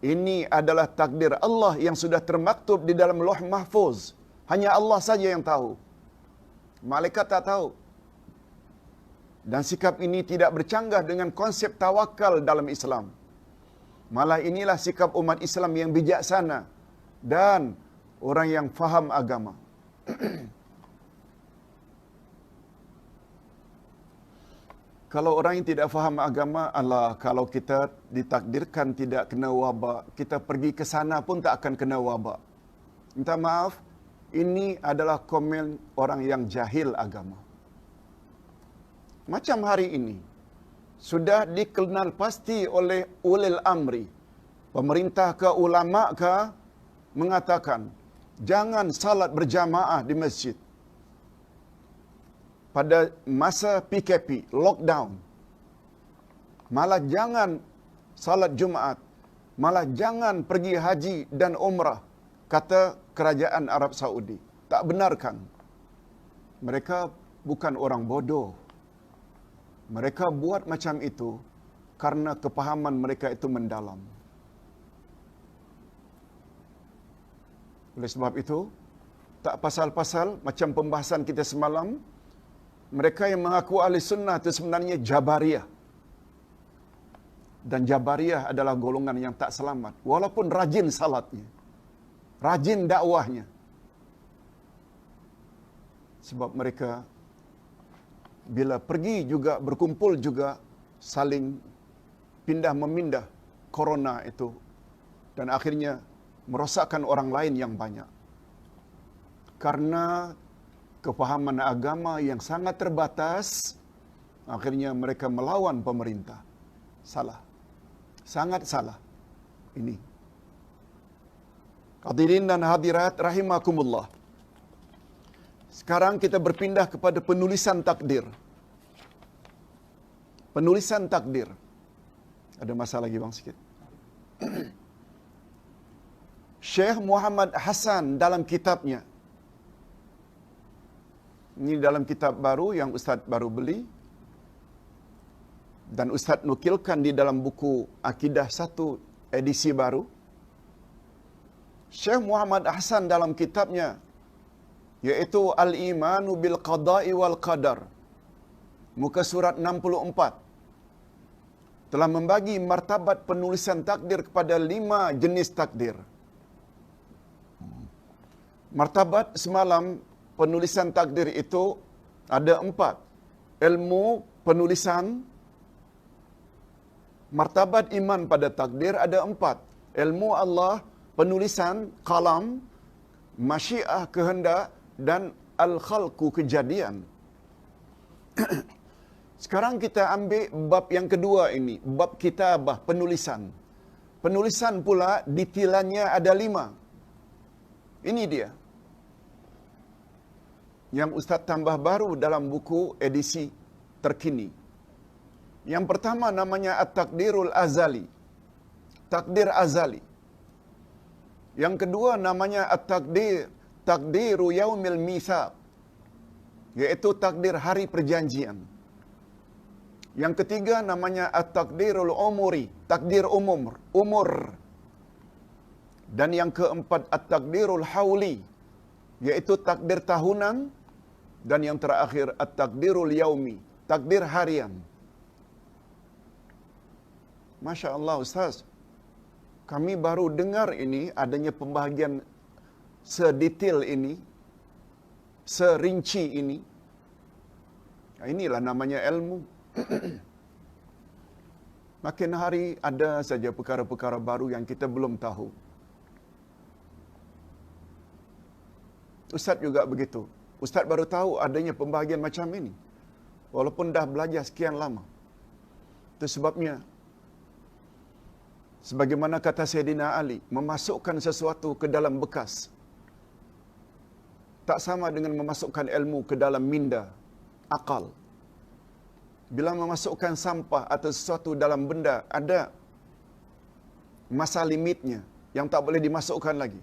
ini adalah takdir Allah yang sudah termaktub di dalam Lauh Mahfuz. Hanya Allah saja yang tahu. Malaikat tak tahu. Dan sikap ini tidak bercanggah dengan konsep tawakal dalam Islam. Malah inilah sikap umat Islam yang bijaksana dan orang yang faham agama. Kalau orang yang tidak faham agama, Allah, kalau kita ditakdirkan tidak kena wabak, kita pergi ke sana pun tak akan kena wabak. Minta maaf, ini adalah komen orang yang jahil agama. Macam hari ini, sudah dikenal pasti oleh ulil amri, pemerintah ke ulama ke, mengatakan, jangan salat berjamaah di masjid. Pada masa PKP, lockdown, malah jangan salat Jumaat, malah jangan pergi haji dan umrah, kata kerajaan Arab Saudi. Tak benarkan. Mereka bukan orang bodoh. Mereka buat macam itu karena kepahaman mereka itu mendalam. Oleh sebab itu, tak pasal-pasal macam pembahasan kita semalam, mereka yang mengaku ahli sunnah itu sebenarnya Jabariyah. Dan Jabariyah adalah golongan yang tak selamat. Walaupun rajin salatnya, rajin dakwahnya. Sebab mereka bila pergi juga, berkumpul juga, saling pindah memindah corona itu. Dan akhirnya merosakkan orang lain yang banyak. Karena kefahaman agama yang sangat terbatas, akhirnya mereka melawan pemerintah. Salah. Sangat salah. Ini. Hadirin dan hadirat rahimakumullah. Sekarang kita berpindah kepada penulisan takdir. Penulisan takdir. Ada masalah lagi bang sikit. Syekh Muhammad Hasan dalam kitabnya, ini dalam kitab baru yang Ustaz baru beli, dan Ustaz nukilkan di dalam buku Akidah 1 edisi baru. Syekh Muhammad Hasan dalam kitabnya, yaitu Al-Imanu bil Qada'i wal Qadar, muka surat 64, telah membagi martabat penulisan takdir kepada 5 jenis takdir. Martabat semalam penulisan takdir itu ada 4. Ilmu penulisan, martabat iman pada takdir ada 4. Ilmu Allah, penulisan, kalam, masyiah kehendak, dan al-khalqu kejadian. Sekarang kita ambil bab yang kedua ini, bab kitabah, penulisan. Penulisan pula detailnya ada 5. Ini dia yang Ustaz tambah baru dalam buku edisi terkini. Yang pertama namanya At-Takdirul Azali. Takdir azali. Yang kedua namanya Takdiru Yaumil Mitsaq, yaitu takdir hari perjanjian. Yang ketiga namanya At-Takdirul Umuri, takdir umur. Dan yang keempat At-Takdirul Hauli, yaitu takdir tahunan. Dan yang terakhir At-Takdirul Yaumi, takdir harian. Masya Allah Ustaz, kami baru dengar ini adanya pembahagian sedetail ini, serinci ini. Inilah namanya ilmu. Makin hari ada saja perkara-perkara baru yang kita belum tahu. Ustaz juga begitu. Ustaz baru tahu adanya pembahagian macam ini, walaupun dah belajar sekian lama. Itu sebabnya, sebagaimana kata Sayyidina Ali, memasukkan sesuatu ke dalam bekas tak sama dengan memasukkan ilmu ke dalam minda, akal. Bila memasukkan sampah atau sesuatu dalam benda, ada masa limitnya yang tak boleh dimasukkan lagi.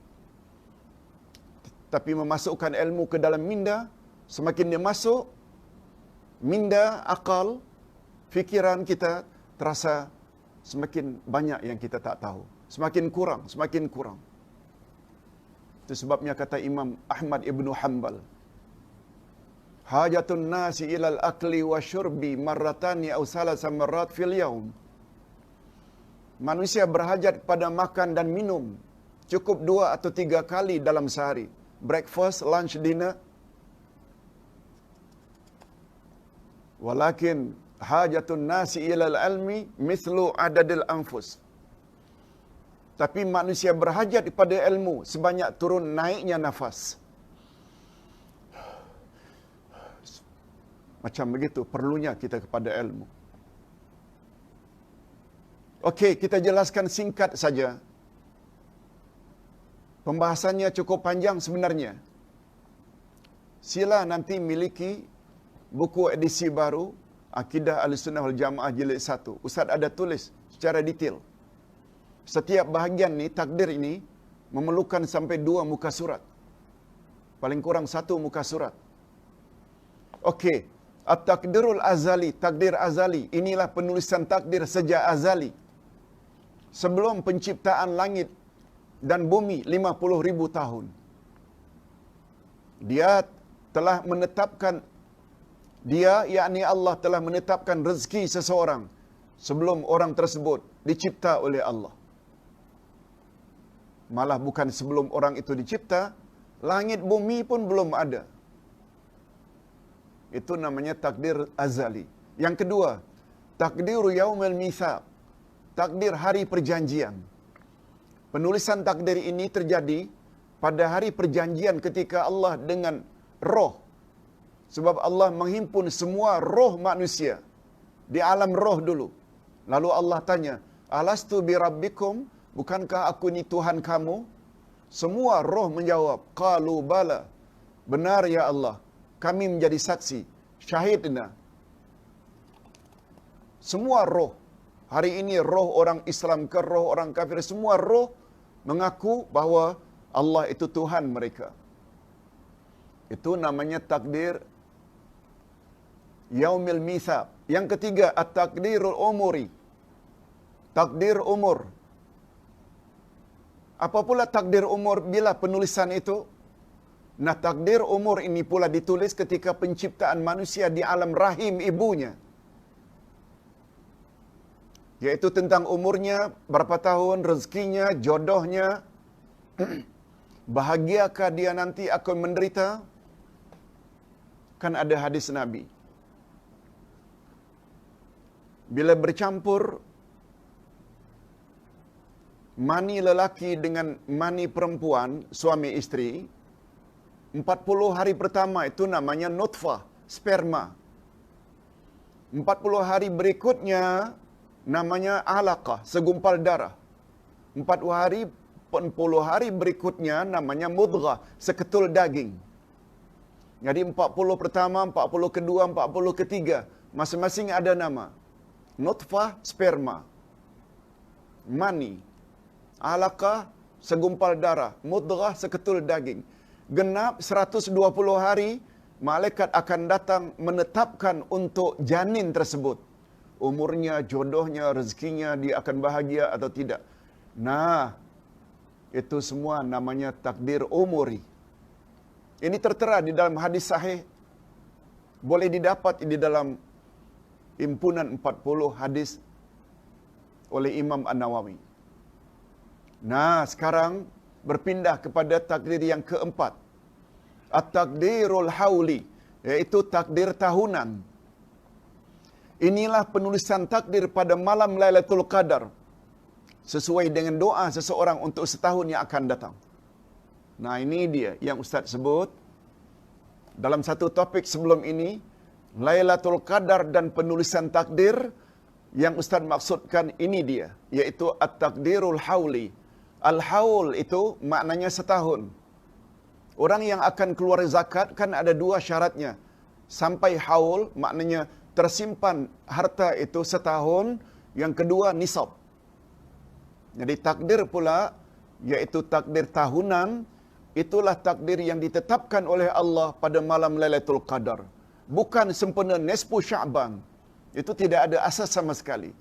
Tapi memasukkan ilmu ke dalam minda, semakin dia masuk, minda, akal, fikiran kita terasa semakin banyak yang kita tak tahu. Semakin kurang. Itu sebabnya kata Imam Ahmad Ibn Hanbal, hajatun nasi ilal akli wa syurbi marratani aw salasa marrat fil yaum. Manusia berhajat kepada makan dan minum cukup 2 atau 3 kali dalam sehari. Breakfast, lunch, dinner. Walakin hajatun nasi ilal ilmi mislu adadil anfus. Tapi manusia berhajat kepada ilmu sebanyak turun naiknya nafas. Macam begitu perlunya kita kepada ilmu. Okey, kita jelaskan singkat saja. Pembahasannya cukup panjang sebenarnya. Sila nanti miliki buku edisi baru Akidah Ahlussunnah wal Jamaah jilid 1. Ustaz ada tulis secara detail. Setiap bahagian ni, takdir ini memerlukan sampai 2 muka surat. Paling kurang 1 muka surat. Okey, At-Takdirul Azali, takdir azali. Inilah penulisan takdir sejak azali. Sebelum penciptaan langit dan bumi 50,000 tahun. Dia telah menetapkan, yakni Allah telah menetapkan rezeki seseorang sebelum orang tersebut dicipta oleh Allah. Malah bukan sebelum orang itu dicipta, langit bumi pun belum ada. Itu namanya takdir azali. Yang kedua, takdiru yaumil mitsaq, takdir hari perjanjian. Penulisan takdir ini terjadi pada hari perjanjian ketika Allah dengan roh. Sebab Allah menghimpun semua roh manusia di alam roh dulu. Lalu Allah tanya, alastu bi rabbikum, bukankah aku ni Tuhan kamu? Semua roh menjawab, qalu bala, benar ya Allah, kami menjadi saksi, syahidna. Semua roh, hari ini roh orang Islam ke roh orang kafir, semua roh mengaku bahawa Allah itu Tuhan mereka. Itu namanya takdir yaumil mitsaq. Yang ketiga, at-takdirul umuri, takdir umur. Apa pula takdir umur bila penulisan itu? Nah, takdir umur ini pula ditulis ketika penciptaan manusia di alam rahim ibunya. Yaitu tentang umurnya, berapa tahun, rezekinya, jodohnya, bahagiakah dia nanti akan menderita? Kan ada hadis Nabi. Bila bercampur mani lelaki dengan mani perempuan, suami isteri, 40 hari pertama itu namanya nutfah, sperma. 40 hari berikutnya namanya alaqah, segumpal darah. 40 hari berikutnya namanya mudghah, seketul daging. Jadi 40 pertama, 40 kedua, 40 ketiga, masing-masing ada nama. Nutfah, sperma. Mani. Alaqah, segumpal darah. Mudghah, seketul daging. Genap 120 hari, malaikat akan datang menetapkan untuk janin tersebut. Umurnya, jodohnya, rezekinya, dia akan bahagia atau tidak. Nah, itu semua namanya takdir umuri. Ini tertera di dalam hadis sahih. Boleh didapat di dalam himpunan 40 hadis oleh Imam An-Nawawi. Nah, sekarang berpindah kepada takdir yang keempat. At-takdirul hauli, iaitu takdir tahunan. Inilah penulisan takdir pada malam Lailatul Qadar sesuai dengan doa seseorang untuk setahun yang akan datang. Nah, ini dia yang Ustaz sebut dalam satu topik sebelum ini, Lailatul Qadar dan penulisan takdir. Yang Ustaz maksudkan ini dia, iaitu at-takdirul hauli. Al-haul itu maknanya setahun. Orang yang akan keluar zakat kan ada dua syaratnya. Sampai haul maknanya tersimpan harta itu setahun, yang kedua nisab. Jadi takdir pula, iaitu takdir tahunan, itulah takdir yang ditetapkan oleh Allah pada malam Lailatul Qadar. Bukan sempena nisfu Sya'ban. Itu tidak ada asas sama sekali.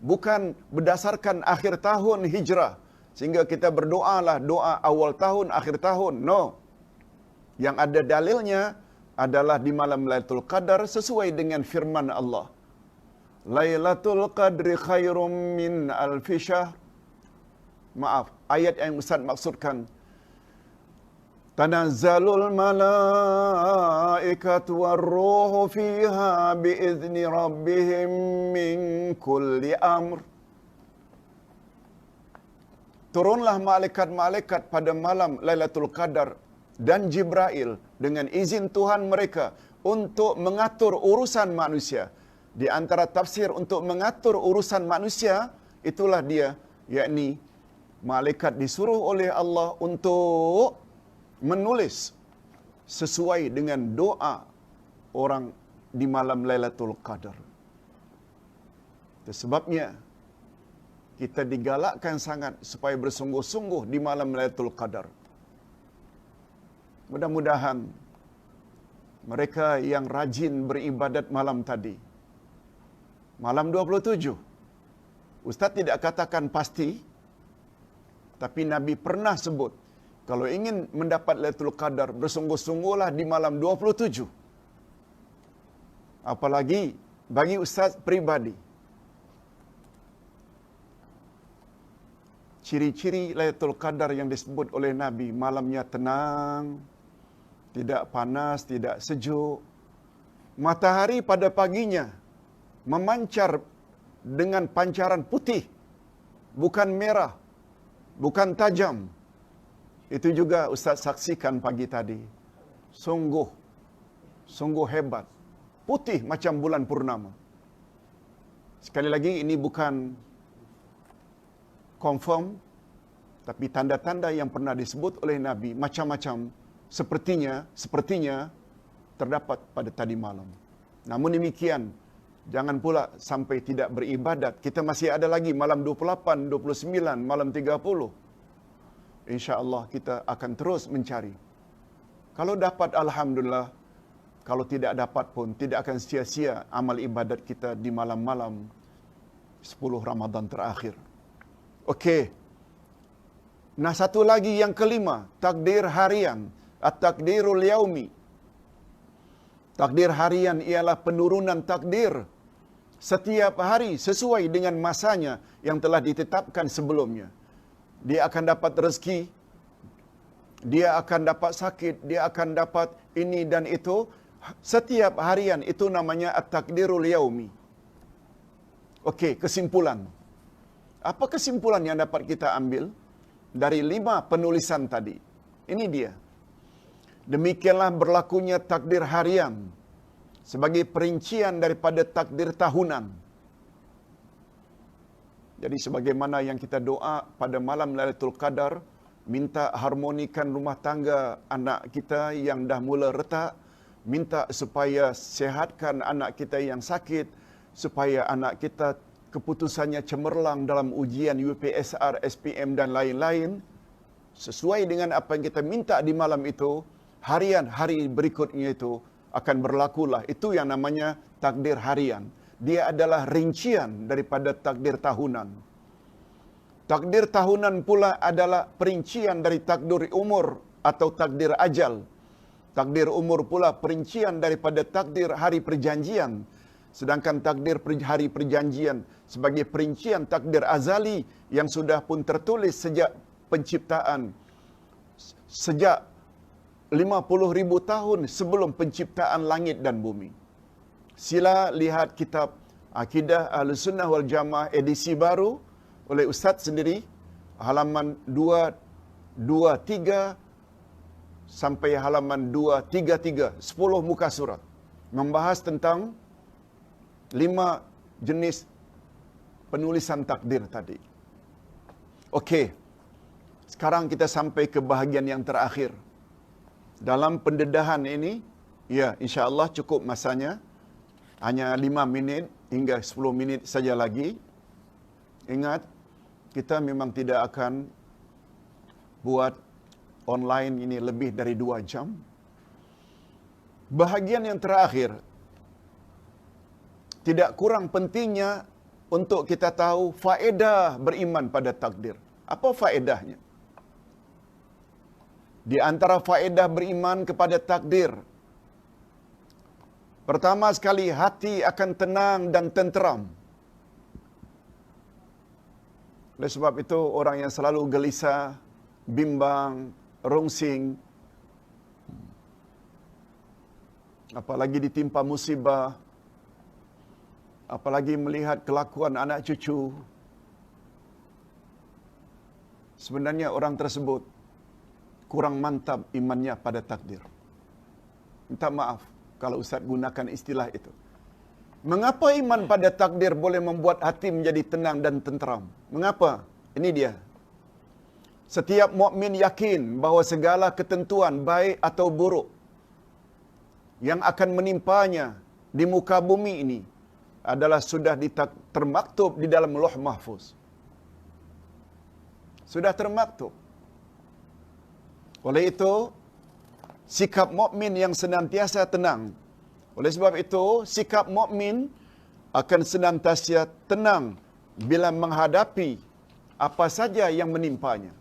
Bukan berdasarkan akhir tahun hijrah, sehingga kita berdoalah doa awal tahun, akhir tahun. No. Yang ada dalilnya adalah di malam Lailatul Qadar sesuai dengan firman Allah. Lailatul Qadri khairum min alfi syahr. Maaf, ayat yang Ustaz maksudkan. Tanazzalul malaikatu warruhu fiha biizni rabbihim min kulli amr. Turunlah malaikat-malaikat pada malam Lailatul Qadar dan Jibril dengan izin Tuhan mereka untuk mengatur urusan manusia. Di antara tafsir untuk mengatur urusan manusia, itulah dia, yakni malaikat disuruh oleh Allah untuk menulis sesuai dengan doa orang di malam Lailatul Qadar. Itu sebabnya kita digalakkan sangat supaya bersungguh-sungguh di malam Lailatul Qadar. Mudah-mudahan mereka yang rajin beribadat malam tadi, malam 27, Ustaz tidak katakan pasti, tapi Nabi pernah sebut, kalau ingin mendapat Lailatul Qadar, bersungguh-sungguhlah di malam 27. Apalagi bagi Ustaz pribadi, ciri-ciri Lailatul Qadar yang disebut oleh Nabi, malamnya tenang, tidak panas, tidak sejuk. Matahari pada paginya memancar dengan pancaran putih, bukan merah, bukan tajam. Itu juga Ustaz saksikan pagi tadi. Sungguh hebat. Putih macam bulan purnama. Sekali lagi, ini bukan confirm, tapi tanda-tanda yang pernah disebut oleh Nabi macam-macam sepertinya terdapat pada tadi malam. Namun demikian, jangan pula sampai tidak beribadat. Kita masih ada lagi malam 28, 29, malam 30. InsyaAllah kita akan terus mencari. Kalau dapat, alhamdulillah. Kalau tidak dapat pun, tidak akan sia-sia amal ibadat kita di malam-malam 10 Ramadan terakhir. Okey. Nah, satu lagi yang kelima, takdir harian. At-takdirul yaumi. Takdir harian ialah penurunan takdir setiap hari sesuai dengan masanya yang telah ditetapkan sebelumnya. Dia akan dapat rezeki, dia akan dapat sakit, dia akan dapat ini dan itu. Setiap harian itu namanya at-takdirul yaumi. Okey, kesimpulan. Apa kesimpulan yang dapat kita ambil dari 5 penulisan tadi? Ini dia. Demikianlah berlakunya takdir harian sebagai perincian daripada takdir tahunan. Jadi sebagaimana yang kita doa pada malam Lailatul Qadar, minta harmonikan rumah tangga anak kita yang dah mula retak, minta supaya sihatkan anak kita yang sakit, supaya anak kita keputusannya cemerlang dalam ujian UPSR, SPM dan lain-lain. Sesuai dengan apa yang kita minta di malam itu, harian hari berikutnya itu akan berlakulah. Itu yang namanya takdir harian. Dia adalah rincian daripada takdir tahunan. Takdir tahunan pula adalah perincian dari takdir umur atau takdir ajal. Takdir umur pula perincian daripada takdir hari perjanjian. Sedangkan takdir hari perjanjian sebagai perincian takdir azali yang sudah pun tertulis sejak penciptaan. Sejak 50,000 tahun sebelum penciptaan langit dan bumi. Sila lihat kitab Akidah Ahlussunnah wal Jamaah edisi baru oleh Ustaz sendiri, halaman 223 sampai halaman 233, 10 muka surat, membahas tentang 5 jenis penulisan takdir tadi. Okey, sekarang kita sampai ke bahagian yang terakhir. Dalam pendedahan ini, ya insya-Allah cukup masanya, hanya 5 minit hingga 10 minit saja lagi. Ingat, kita memang tidak akan buat online ini lebih dari 2 jam. Bahagian yang terakhir, tidak kurang pentingnya untuk kita tahu faedah beriman pada takdir. Apa faedahnya? Di antara faedah beriman kepada takdir, pertama sekali, hati akan tenang dan tenteram. Oleh sebab itu, orang yang selalu gelisah, bimbang, rungsing, apalagi ditimpa musibah, apalagi melihat kelakuan anak cucu, sebenarnya orang tersebut kurang mantap imannya pada takdir. Minta maaf kalau Ustaz gunakan istilah itu. Mengapa iman pada takdir boleh membuat hati menjadi tenang dan tenteram? Mengapa? Ini dia. Setiap mukmin yakin bahawa segala ketentuan baik atau buruk yang akan menimpanya di muka bumi ini adalah sudah termaktub di dalam Lauh Mahfuz. Sudah termaktub. Oleh itu, sikap mukmin yang senantiasa tenang. Oleh sebab itu, sikap mukmin akan senantiasa tenang bila menghadapi apa saja yang menimpanya.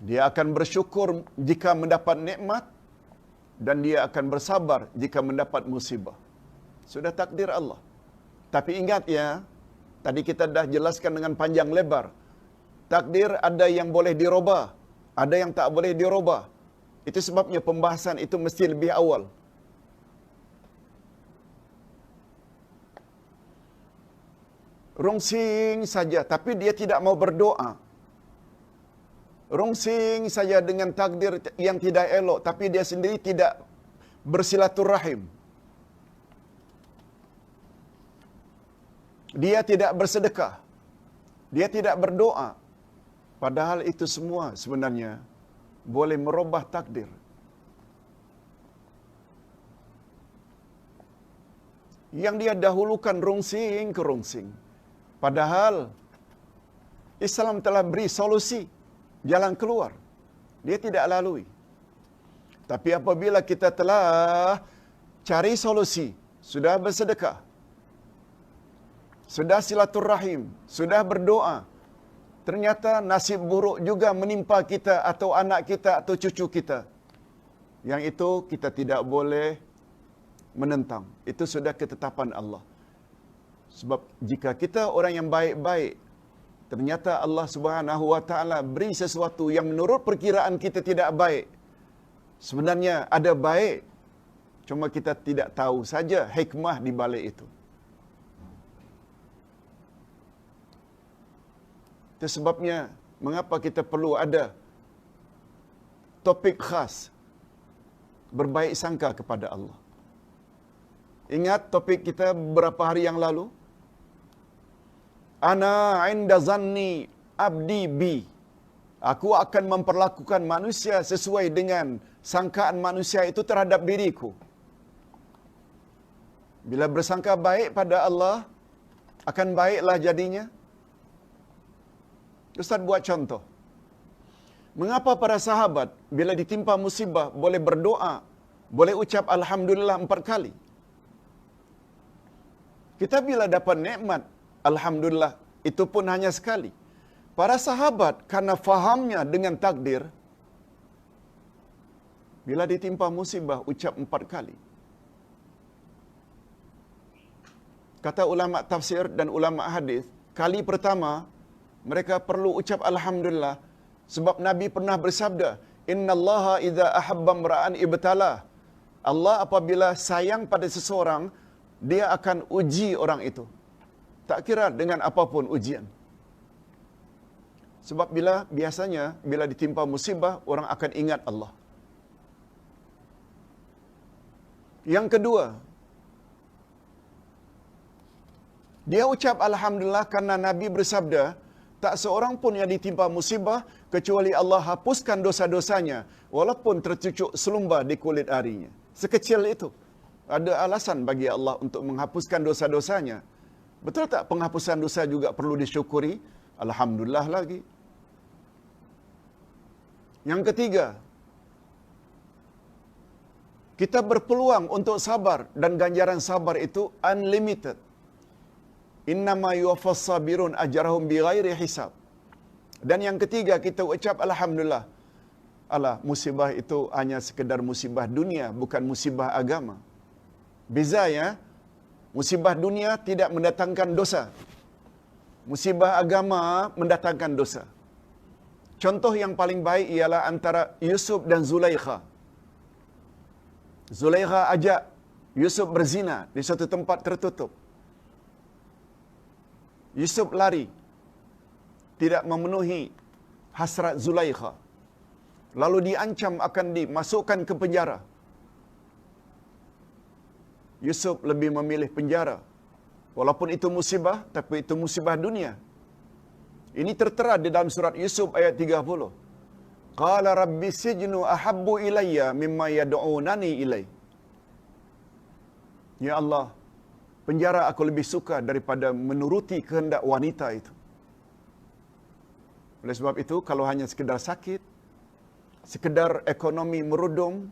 Dia akan bersyukur jika mendapat nikmat dan dia akan bersabar jika mendapat musibah. Sudah takdir Allah. Tapi ingat ya, tadi kita dah jelaskan dengan panjang lebar. Takdir ada yang boleh dirubah, ada yang tak boleh dirubah. Itu sebabnya pembahasan itu mesti lebih awal. Rungsing saja, tapi dia tidak mau berdoa. Rungsing saja dengan takdir yang tidak elok, tapi dia sendiri tidak bersilaturahim. Dia tidak bersedekah. Dia tidak berdoa. Padahal itu semua sebenarnya boleh merubah takdir. Yang dia dahulukan rungsing ke rungsing. Padahal Islam telah beri solusi, jalan keluar. Dia tidak lalui. Tapi apabila kita telah cari solusi, sudah bersedekah, sudah silaturahim, sudah berdoa, ternyata nasib buruk juga menimpa kita atau anak kita atau cucu kita. Yang itu kita tidak boleh menentang. Itu sudah ketetapan Allah. Sebab jika kita orang yang baik-baik, ternyata Allah Subhanahu wa taala beri sesuatu yang menurut perkiraan kita tidak baik. Sebenarnya ada baik, cuma kita tidak tahu saja hikmah di balik itu. Itu sebabnya mengapa kita perlu ada topik khas berbaik sangka kepada Allah. Ingat topik kita beberapa hari yang lalu? Ana inda zanni abdi bi. Aku akan memperlakukan manusia sesuai dengan sangkaan manusia itu terhadap diriku. Bila bersangka baik pada Allah, akan baiklah jadinya. Ustaz buat contoh. Mengapa para sahabat bila ditimpa musibah boleh berdoa, boleh ucap Alhamdulillah 4 kali? Kita bila dapat nikmat, Alhamdulillah, itu pun hanya sekali. Para sahabat karena fahamnya dengan takdir, bila ditimpa musibah, ucap 4 kali. Kata ulama tafsir dan ulama hadis, kali pertama, mereka perlu ucap Alhamdulillah, sebab Nabi pernah bersabda, Innallaha idza ahabba imra'an ibtalah. Allah apabila sayang pada seseorang, dia akan uji orang itu. Tak kira dengan apapun ujian. Sebab biasanya bila ditimpa musibah, orang akan ingat Allah. Yang kedua, dia ucap Alhamdulillah karena Nabi bersabda, tak seorang pun yang ditimpa musibah kecuali Allah hapuskan dosa-dosanya walaupun tercucuk selumba di kulit arinya. Sekecil itu. Ada alasan bagi Allah untuk menghapuskan dosa-dosanya. Betul tak penghapusan dosa juga perlu disyukuri? Alhamdulillah lagi. Yang ketiga, kita berpeluang untuk sabar dan ganjaran sabar itu unlimited. Innama yuwaffas sabirun ajrahum bighairi hisab. Dan yang ketiga, kita ucap Alhamdulillah. Alah, musibah itu hanya sekedar musibah dunia, bukan musibah agama. Beza ya, musibah dunia tidak mendatangkan dosa. Musibah agama mendatangkan dosa. Contoh yang paling baik ialah antara Yusuf dan Zulaikha. Zulaikha ajak Yusuf berzina di suatu tempat tertutup. Yusuf lari, tidak memenuhi hasrat Zulaikha. Lalu diancam akan dimasukkan ke penjara. Yusuf lebih memilih penjara. Walaupun itu musibah, tapi itu musibah dunia. Ini tertera di dalam surat Yusuf ayat 30. Qala rabbi sijnu ahabbu ilayya mimma yad'unani ilai. Ya Allah, penjara aku lebih suka daripada menuruti kehendak wanita itu. Oleh sebab itu, kalau hanya sekedar sakit, sekedar ekonomi merudum,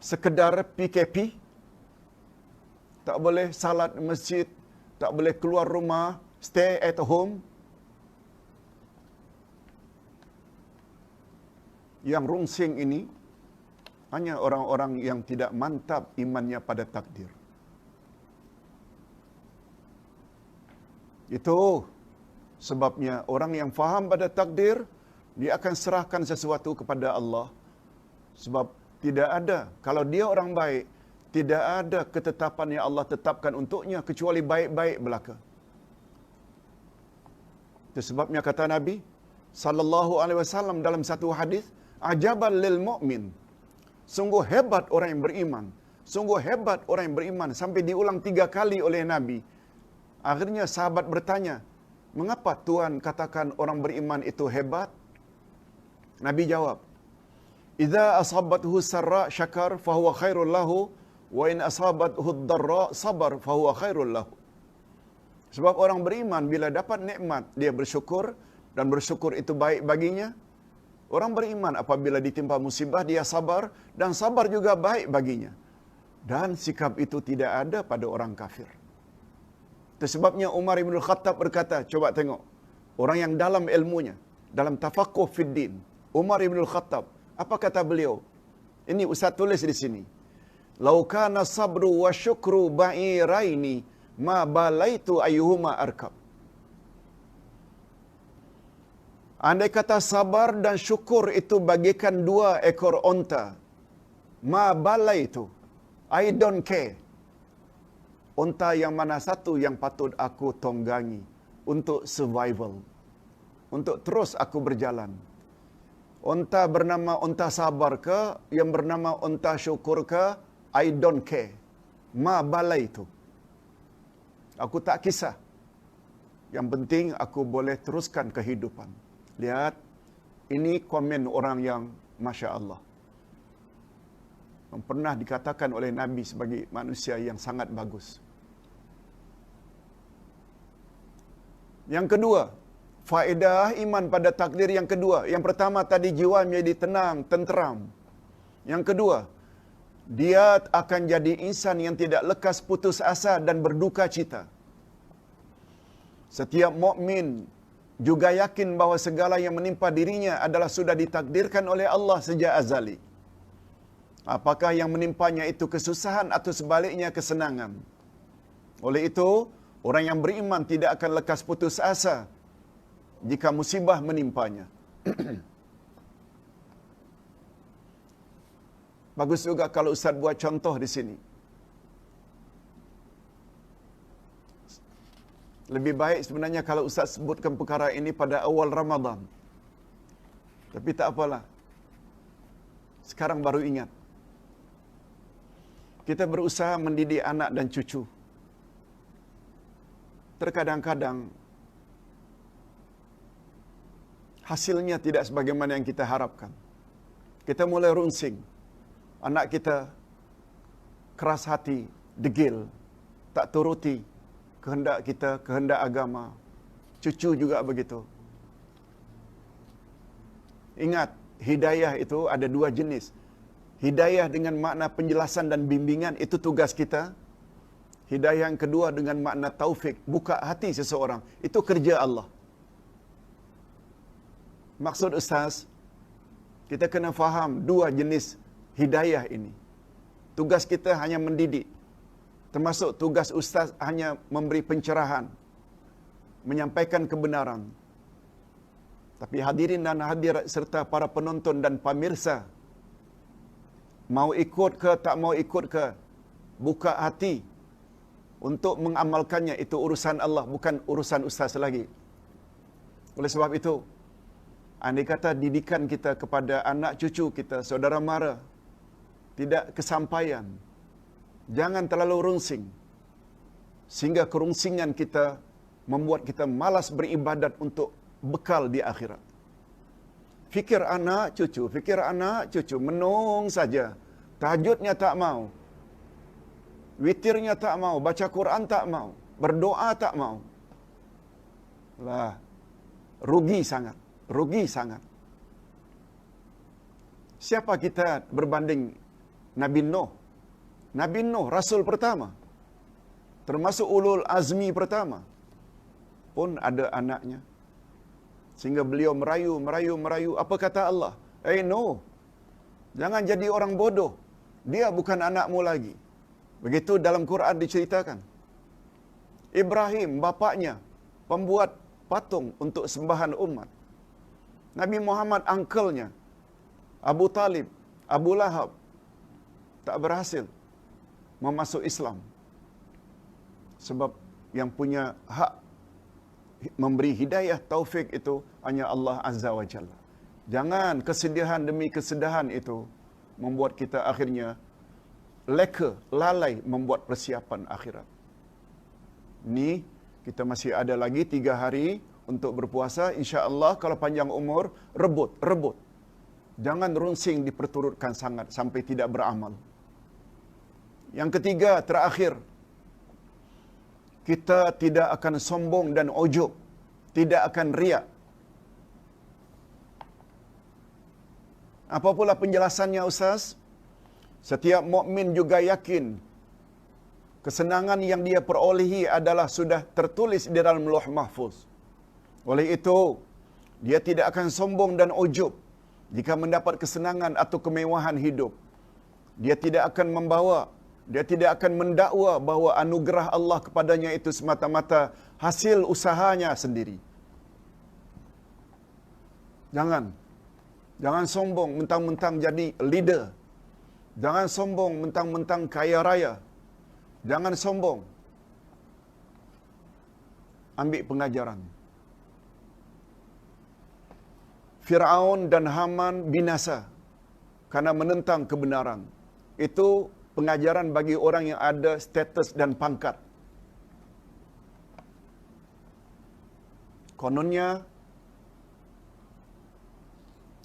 sekedar PKP, tak boleh salat masjid, tak boleh keluar rumah, stay at home. Yang rungsing ini hanya orang-orang yang tidak mantap imannya pada takdir. Itu sebabnya orang yang faham pada takdir, dia akan serahkan sesuatu kepada Allah. Sebab tidak ada, kalau dia orang baik, tidak ada ketetapan yang Allah tetapkan untuknya kecuali baik-baik belaka. Itu sebabnya kata Nabi sallallahu alaihi wasallam dalam satu hadis, ajaban lil mu'min. Sungguh hebat orang yang beriman. Sungguh hebat orang yang beriman, sampai diulang 3 kali oleh Nabi. Akhirnya sahabat bertanya, mengapa Tuhan katakan orang beriman itu hebat? Nabi jawab, idza asabathu sarra syakar fahuwa khairul lahu wa in asabathu dharra sabar fahuwa khairul lahu. Sebab orang beriman bila dapat nikmat dia bersyukur, dan bersyukur itu baik baginya. Orang beriman apabila ditimpa musibah dia sabar, dan sabar juga baik baginya. Dan sikap itu tidak ada pada orang kafir. Itu sebabnya Umar ibn Khattab berkata, coba tengok orang yang dalam ilmunya, dalam tafaqquh fid din. Umar ibn Khattab, apa kata beliau? Ini Ustaz tulis di sini. Lau kana sabru wa syukru ba'iraini ma balaitu ayyuhuma arkab. Andai kata sabar dan syukur itu bagikan 2 ekor onta, ma balaitu, I don't care. Onta yang mana satu yang patut aku tonggangi untuk survival, untuk terus aku berjalan. Onta bernama onta sabar ke, yang bernama onta syukur ke, I don't care. Ma balai itu. Aku tak kisah. Yang penting aku boleh teruskan kehidupan. Lihat, ini komen orang yang Masya Allah. Yang pernah dikatakan oleh Nabi sebagai manusia yang sangat bagus. Yang kedua, faedah iman pada takdir yang kedua. Yang pertama tadi jiwa menjadi tenang, tenteram. Yang kedua, dia akan jadi insan yang tidak lekas putus asa dan berduka cita. Setiap mukmin juga yakin bahawa segala yang menimpa dirinya adalah sudah ditakdirkan oleh Allah sejak azali. Apakah yang menimpanya itu kesusahan atau sebaliknya kesenangan. Oleh itu, orang yang beriman tidak akan lekas putus asa jika musibah menimpanya. Bagus juga kalau Ustaz buat contoh di sini. Lebih baik sebenarnya kalau Ustaz sebutkan perkara ini pada awal Ramadan. Tapi tak apalah. Sekarang baru ingat. Kita berusaha mendidik anak dan cucu. Terkadang-kadang hasilnya tidak sebagaimana yang kita harapkan. Kita mulai runsing. Anak kita keras hati, degil, tak turuti kehendak kita, kehendak agama. Cucu juga begitu. Ingat, hidayah itu ada dua jenis. Hidayah dengan makna penjelasan dan bimbingan, itu tugas kita. Hidayah yang kedua dengan makna taufik, buka hati seseorang, itu kerja Allah. Maksud Ustaz, kita kena faham dua jenis hidayah ini. Tugas kita hanya mendidik. Termasuk tugas Ustaz hanya memberi pencerahan, menyampaikan kebenaran. Tapi hadirin dan hadirat serta para penonton dan pemirsa, mau ikut ke tak mau ikut ke, buka hati untuk mengamalkannya, itu urusan Allah, bukan urusan Ustaz lagi. Oleh sebab itu, andai kata didikan kita kepada anak cucu kita, saudara mara, tidak kesampaian, jangan terlalu runsing, sehingga kerungsingan kita membuat kita malas beribadat untuk bekal di akhirat. Fikir anak cucu, menung saja. Tahajudnya tak mau, witirnya tak mau, baca Quran tak mau, berdoa tak mau. Lah, rugi sangat. Siapa kita berbanding Nabi Nuh? Nabi Nuh, Rasul pertama, termasuk ulul azmi pertama, pun ada anaknya. Sehingga beliau merayu. Apa kata Allah? Nuh, jangan jadi orang bodoh. Dia bukan anakmu lagi. Begitu dalam Quran diceritakan. Ibrahim, bapaknya, pembuat patung untuk sembahan umat. Nabi Muhammad, uncle-nya, Abu Talib, Abu Lahab, tak berhasil memasuk Islam. Sebab yang punya hak memberi hidayah taufik itu hanya Allah Azza wa Jalla. Jangan kesedihan demi kesedihan itu membuat kita akhirnya leka, lalai membuat persiapan akhirat. Ni kita masih ada lagi 3 hari untuk berpuasa. InsyaAllah kalau panjang umur, rebut. Jangan runsing diperturutkan sangat sampai tidak beramal. Yang ketiga, terakhir, kita tidak akan sombong dan ujub, tidak akan riak. Apa pula penjelasannya Ustaz? Setiap mukmin juga yakin kesenangan yang dia perolehi adalah sudah tertulis di dalam Lauh Mahfuz. Oleh itu, dia tidak akan sombong dan ujub jika mendapat kesenangan atau kemewahan hidup. Dia tidak akan mendakwa bahawa anugerah Allah kepadanya itu semata-mata hasil usahanya sendiri. Jangan sombong mentang-mentang jadi leader. Jangan sombong mentang-mentang kaya raya. Jangan sombong. Ambil pengajaran. Firaun dan Haman binasa karena menentang kebenaran. Itu pengajaran bagi orang yang ada status dan pangkat. Kononnya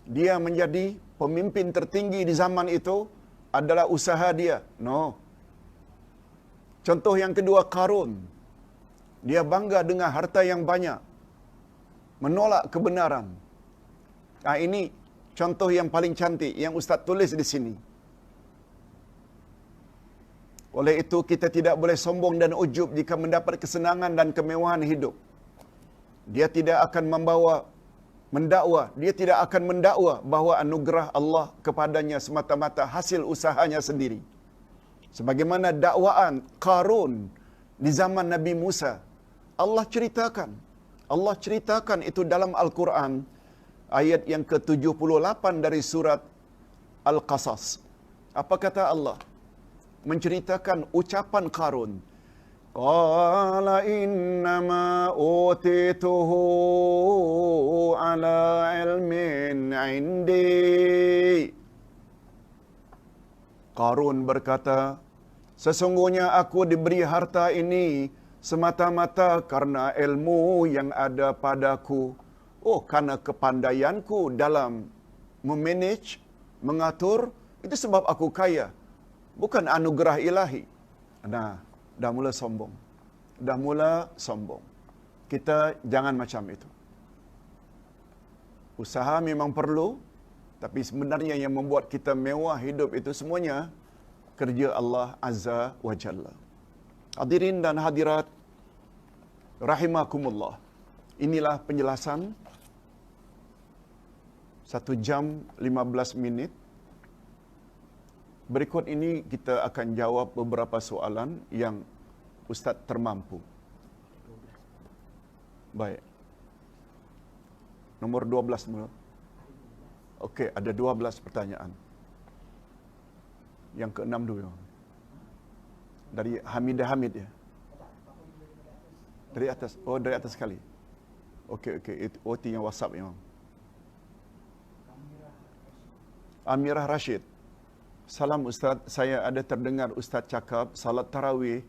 dia menjadi pemimpin tertinggi di zaman itu adalah usaha dia. No. Contoh yang kedua, Qarun. Dia bangga dengan harta yang banyak, menolak kebenaran. Ini contoh yang paling cantik yang Ustaz tulis di sini. Oleh itu kita tidak boleh sombong dan ujub jika mendapat kesenangan dan kemewahan hidup. Dia tidak akan mendakwa bahawa anugerah Allah kepadanya semata-mata hasil usahanya sendiri. Sebagaimana dakwaan Qarun di zaman Nabi Musa. Allah ceritakan itu dalam Al-Quran, ayat yang ke-78 dari surat Al-Qasas. Apa kata Allah? Menceritakan ucapan Qarun. Qala innama utituhu ala ilmin indi. Qarun berkata, sesungguhnya aku diberi harta ini semata-mata karena ilmu yang ada padaku. Oh, karena kepandaianku dalam memanage, mengatur, itu sebab aku kaya. Bukan anugerah ilahi. Nah, dah mula sombong. Dah mula sombong. Kita jangan macam itu. Usaha memang perlu, tapi sebenarnya yang membuat kita mewah hidup itu semuanya kerja Allah Azza wa Jalla. Hadirin dan hadirat rahimakumullah. Inilah penjelasan 1 jam 15 minit. Berikut ini kita akan jawab beberapa soalan yang Ustaz termampu. Baik. Nomor 12 mula. Okey, ada 12 pertanyaan. Yang ke-6 dulu. Dari Hamidah Hamid ya. Dari atas. Oh, dari atas sekali. Okey. Itu OT yang WhatsApp memang. Amirah Rashid. Salam Ustaz, saya ada terdengar Ustaz cakap salat tarawih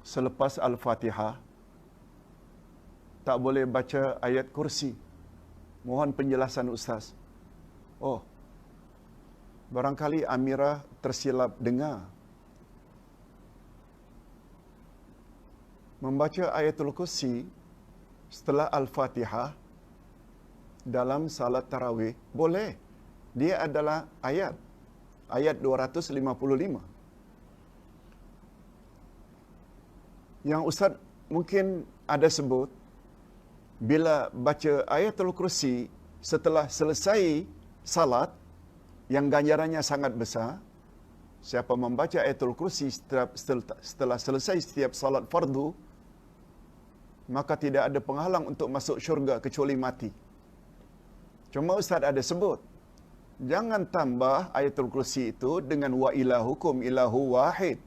selepas Al-Fatihah tak boleh baca ayat kursi. Mohon penjelasan Ustaz. Oh, barangkali Amirah tersilap dengar. Membaca ayatul kursi setelah Al-Fatihah dalam salat tarawih boleh. Dia adalah ayat 255. Yang Ustaz mungkin ada sebut, bila baca ayatul kursi setelah selesai salat, yang ganjarannya sangat besar, siapa membaca ayatul kursi setelah selesai setiap salat fardu, maka tidak ada penghalang untuk masuk syurga kecuali mati. Cuma Ustaz ada sebut, jangan tambah ayatul kursi itu dengan wa ilahukum ilahu wahid.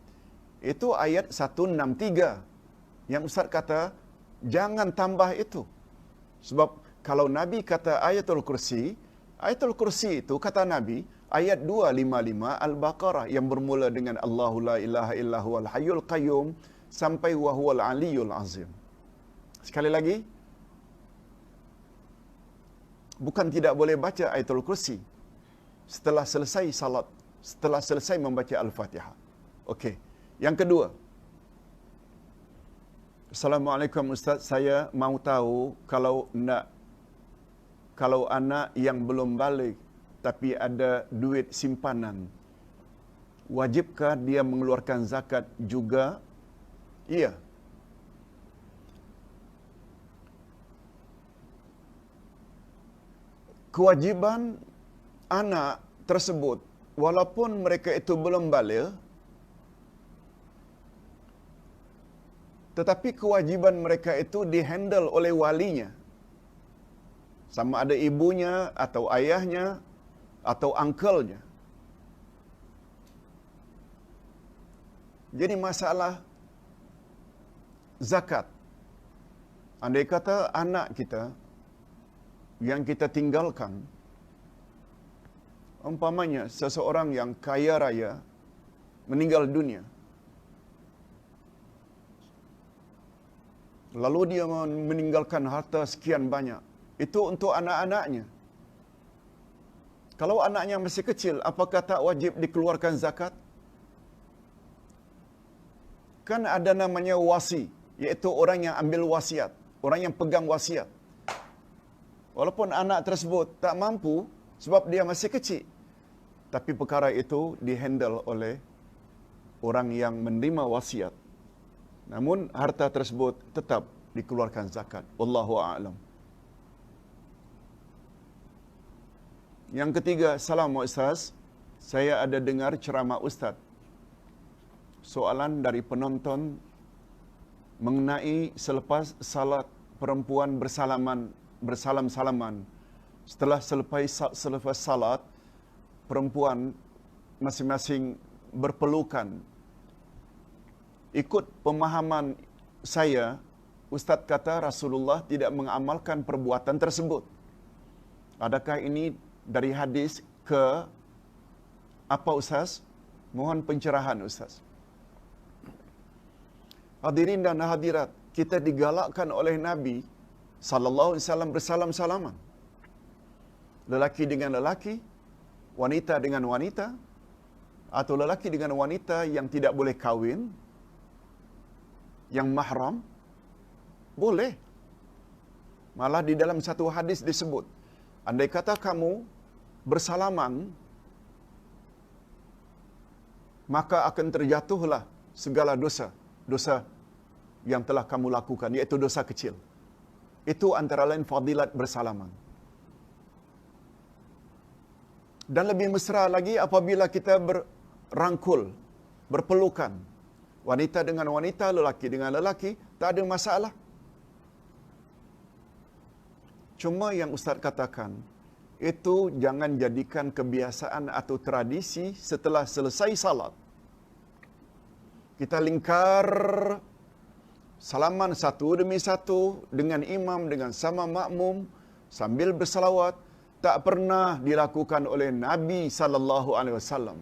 Itu ayat 163. Yang Ustaz kata, jangan tambah itu. Sebab kalau Nabi kata ayatul kursi itu kata Nabi, ayat 255 Al-Baqarah yang bermula dengan Allahu la ilaha illa huwal hayyul qayyum sampai wa huwal aliyyul azim. Sekali lagi, bukan tidak boleh baca ayatul kursi setelah selesai salat, setelah selesai membaca Al-Fatihah. Okey. Yang kedua, Assalamualaikum Ustaz, saya mau tahu kalau anak yang belum balik tapi ada duit simpanan, wajibkah dia mengeluarkan zakat juga? Iya. Kewajiban anak tersebut, walaupun mereka itu belum balik, tetapi kewajiban mereka itu dihandle oleh walinya. Sama ada ibunya, atau ayahnya, atau uncle-nya. Jadi masalah zakat, andai kata anak kita yang kita tinggalkan, umpamanya seseorang yang kaya raya meninggal dunia, lalu dia meninggalkan harta sekian banyak, itu untuk anak-anaknya. Kalau anaknya masih kecil, apakah tak wajib dikeluarkan zakat? Kan ada namanya wasi, iaitu orang yang ambil wasiat, orang yang pegang wasiat. Walaupun anak tersebut tak mampu sebab dia masih kecil, tapi perkara itu dihandle oleh orang yang menerima wasiat. Namun harta tersebut tetap dikeluarkan zakat. Wallahu a'lam. Yang ketiga, salam Ustaz. Saya ada dengar ceramah Ustaz. Soalan dari penonton mengenai selepas salat perempuan bersalam-salaman. Setelah selepas salat, perempuan masing-masing berpelukan. ikut pemahaman saya, Ustaz kata Rasulullah tidak mengamalkan perbuatan tersebut. Adakah ini dari hadis ke apa Ustaz? Mohon pencerahan Ustaz. Hadirin dan hadirat, kita digalakkan oleh Nabi sallallahu alaihi wasallam bersalam-salaman. Lelaki dengan lelaki, wanita dengan wanita, atau lelaki dengan wanita yang tidak boleh kahwin, yang mahram, boleh. Malah di dalam satu hadis disebut, andai kata kamu bersalaman, maka akan terjatuhlah segala dosa yang telah kamu lakukan, iaitu dosa kecil. Itu antara lain fadilat bersalaman. Dan lebih mesra lagi apabila kita berangkul, berpelukan. Wanita dengan wanita, lelaki dengan lelaki, tak ada masalah. Cuma yang Ustaz katakan, itu jangan jadikan kebiasaan atau tradisi setelah selesai salat. Kita lingkar salaman satu demi satu dengan imam, dengan sama makmum, sambil bersalawat, tak pernah dilakukan oleh Nabi sallallahu alaihi wasallam.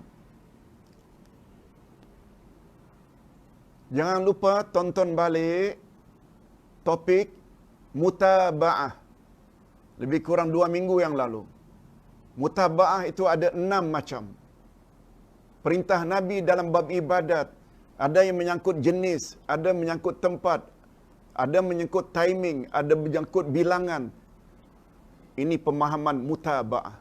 Jangan lupa tonton balik topik mutaba'ah. Lebih kurang 2 minggu yang lalu. Mutaba'ah itu ada 6 macam. Perintah Nabi dalam bab ibadat. Ada yang menyangkut jenis, ada menyangkut tempat, ada menyangkut timing, ada menyangkut bilangan. Ini pemahaman mutaba'ah.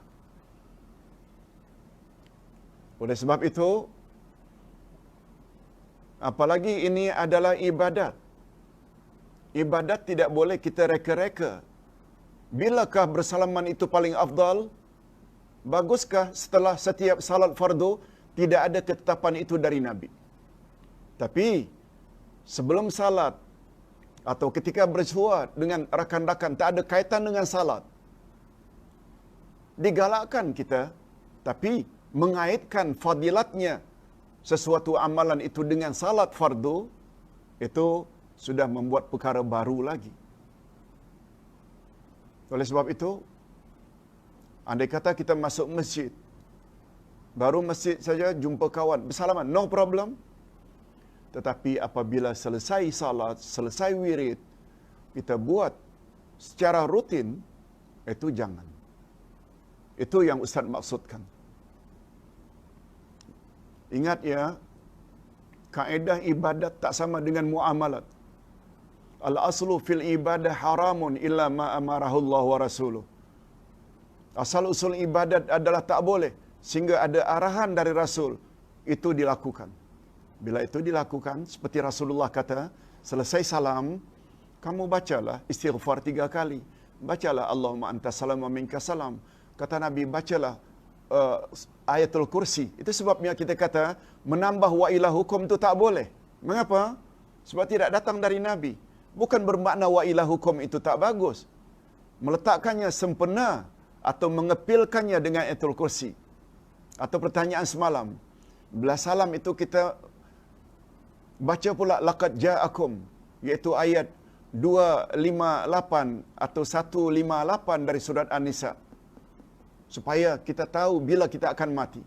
Oleh sebab itu, apalagi ini adalah ibadat. Ibadat tidak boleh kita reka-reka. Bilakah bersalaman itu paling afdal? Baguskah setelah setiap salat fardu tidak ada ketetapan itu dari Nabi? Tapi sebelum salat atau ketika bersua dengan rakan-rakan tak ada kaitan dengan salat, digalakkan kita, tapi mengaitkan fadilatnya sesuatu amalan itu dengan salat fardu, itu sudah membuat perkara baru lagi. Oleh sebab itu, andai kata kita masuk masjid, baru masjid saja jumpa kawan, bersalaman, no problem. Tetapi apabila selesai salat, selesai wirid, kita buat secara rutin, itu jangan. Itu yang Ustaz maksudkan. Ingat ya, kaedah ibadat tak sama dengan muamalat. Al-aslu fil ibadah haramun illa ma amarahu Allah wa rasuluh. Asal-usul ibadat adalah tak boleh sehingga ada arahan dari Rasul, itu dilakukan. Bila itu dilakukan, seperti Rasulullah kata, selesai salam, kamu bacalah istighfar 3 kali. Bacalah Allahumma anta salam wa minka salam. Kata Nabi, bacalah ayatul kursi. Itu sebabnya kita kata, menambah wa ilahukum itu tak boleh. Mengapa? Sebab tidak datang dari Nabi. Bukan bermakna wa ilahukum itu tak bagus. Meletakkannya sempurna atau mengepilkannya dengan ayatul kursi. Atau pertanyaan semalam. Bila salam itu kita baca pula laqad ja'akum, iaitu ayat 258 atau 158 dari surat An-Nisa. Supaya kita tahu bila kita akan mati.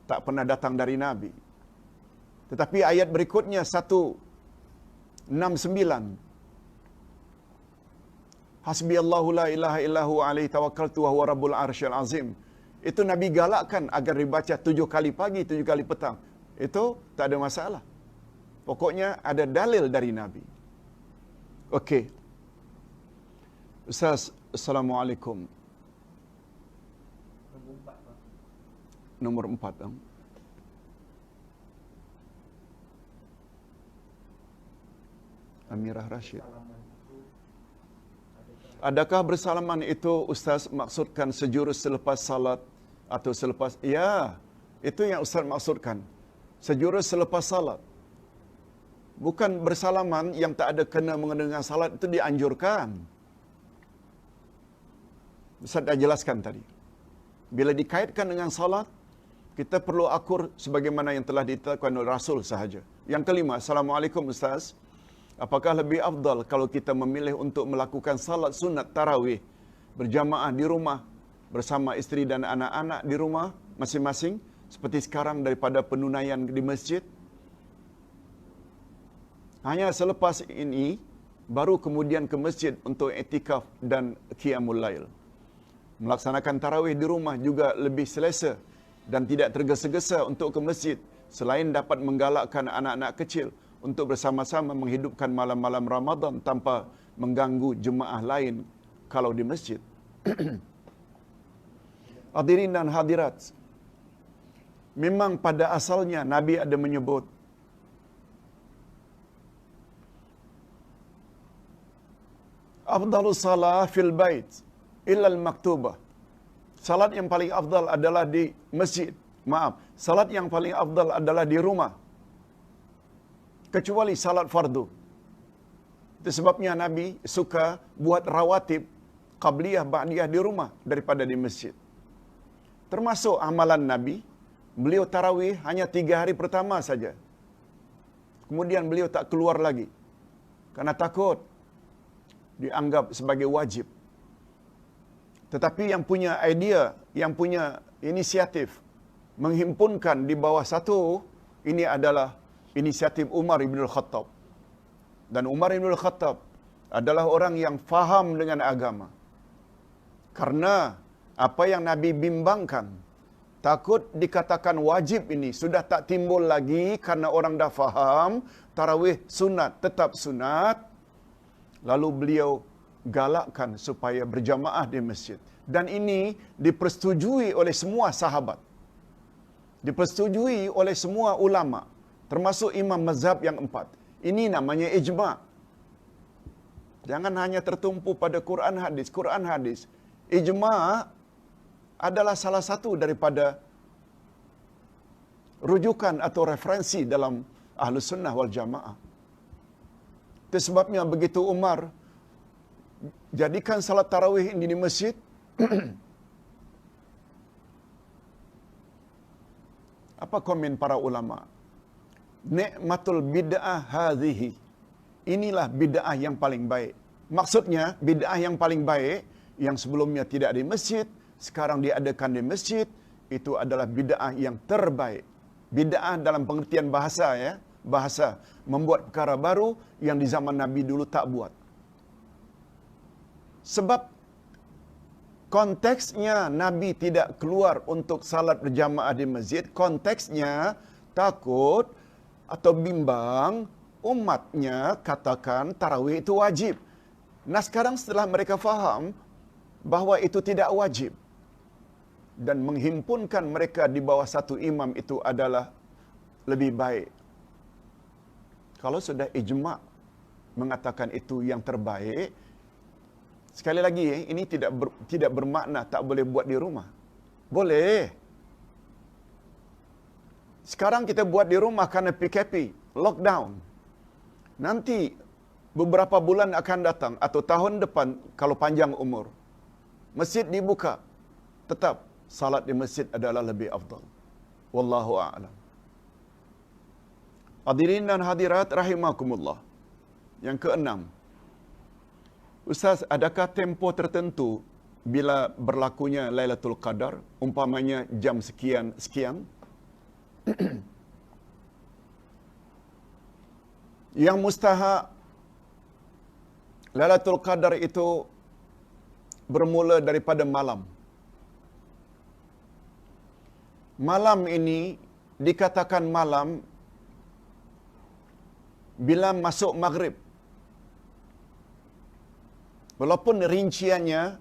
Tak pernah datang dari Nabi. Tetapi ayat berikutnya 169. Hasbiyallahu la ilaha illahu alaihi tawakkaltu wa huwa rabbul arsyil azim. Itu Nabi galakkan agar dibaca 7 kali pagi, 7 kali petang. Itu tak ada masalah. Pokoknya ada dalil dari Nabi. Okey. Ustaz, Assalamualaikum. Nombor 4. Amirah Rashid. Adakah bersalaman itu Ustaz maksudkan sejurus selepas salat atau selepas? Ya, itu yang Ustaz maksudkan. Sejurus selepas salat. Bukan bersalaman yang tak ada kena mengena dengan salat, itu dianjurkan. Ustaz dah jelaskan tadi. Bila dikaitkan dengan salat, Kita perlu akur sebagaimana yang telah ditetapkan oleh Rasul sahaja. Yang kelima, Assalamualaikum Ustaz. Apakah lebih afdal kalau kita memilih untuk melakukan salat sunat tarawih berjamaah di rumah bersama isteri dan anak-anak di rumah masing-masing seperti sekarang daripada penunaian di masjid? Hanya selepas ini baru kemudian ke masjid untuk iktikaf dan qiyamul lail. Melaksanakan tarawih di rumah juga lebih selesa dan tidak tergesa-gesa untuk ke masjid, selain dapat menggalakkan anak-anak kecil untuk bersama-sama menghidupkan malam-malam Ramadan tanpa mengganggu jemaah lain kalau di masjid. Hadirin dan hadirat, memang pada asalnya Nabi ada menyebut afdalus salah fil bait illa al-maktubah. Salat yang paling afdal adalah di masjid. Salat yang paling afdal adalah di rumah. Kecuali salat fardu. Itu sebabnya Nabi suka buat rawatib, qabliyah, ba'diyah di rumah daripada di masjid. Termasuk amalan Nabi, beliau tarawih hanya 3 hari pertama saja. Kemudian beliau tak keluar lagi. Karena takut dianggap sebagai wajib. Tetapi yang punya idea, yang punya inisiatif menghimpunkan di bawah satu, ini adalah inisiatif Umar ibn al-Khattab. Dan Umar ibn al-Khattab adalah orang yang faham dengan agama. Karena apa yang Nabi bimbangkan, takut dikatakan wajib ini sudah tak timbul lagi karena orang dah faham, tarawih sunat, tetap sunat. Lalu beliau galakkan supaya berjamaah di masjid. Dan ini dipersetujui oleh semua sahabat. Dipersetujui oleh semua ulama. Termasuk imam mazhab yang 4. Ini namanya ijma'. Jangan hanya tertumpu pada Quran hadis. Quran hadis. Ijma' adalah salah satu daripada rujukan atau referensi dalam Ahlus Sunnah wal Jamaah. Itu sebabnya begitu Umar jadikan salat tarawih ini di masjid, apa komen para ulama? Nikmatul bid'ah hadhihi. Inilah bid'ah yang paling baik. Maksudnya bid'ah yang paling baik yang sebelumnya tidak di masjid, sekarang diadakan di masjid, itu adalah bid'ah yang terbaik. Bid'ah dalam pengertian bahasa ya, bahasa membuat perkara baru yang di zaman Nabi dulu tak buat. Sebab konteksnya Nabi tidak keluar untuk salat berjamaah di masjid, konteksnya takut atau bimbang umatnya katakan tarawih itu wajib. Nah sekarang setelah mereka faham bahawa itu tidak wajib dan menghimpunkan mereka di bawah satu imam itu adalah lebih baik. Kalau sudah ijma' mengatakan itu yang terbaik, sekali lagi ini tidak bermakna tak boleh buat di rumah. Boleh. Sekarang kita buat di rumah karena PKP, lockdown. Nanti beberapa bulan akan datang atau tahun depan kalau panjang umur, masjid dibuka, tetap salat di masjid adalah lebih afdal. Wallahu a'lam. Hadirin dan hadirat rahimakumullah. Yang keenam, Ustaz, adakah tempoh tertentu bila berlakunya Lailatul Qadar, umpamanya jam sekian? Yang mustahak Lailatul Qadar itu bermula daripada malam. Malam ini dikatakan malam bila masuk maghrib. Walaupun rinciannya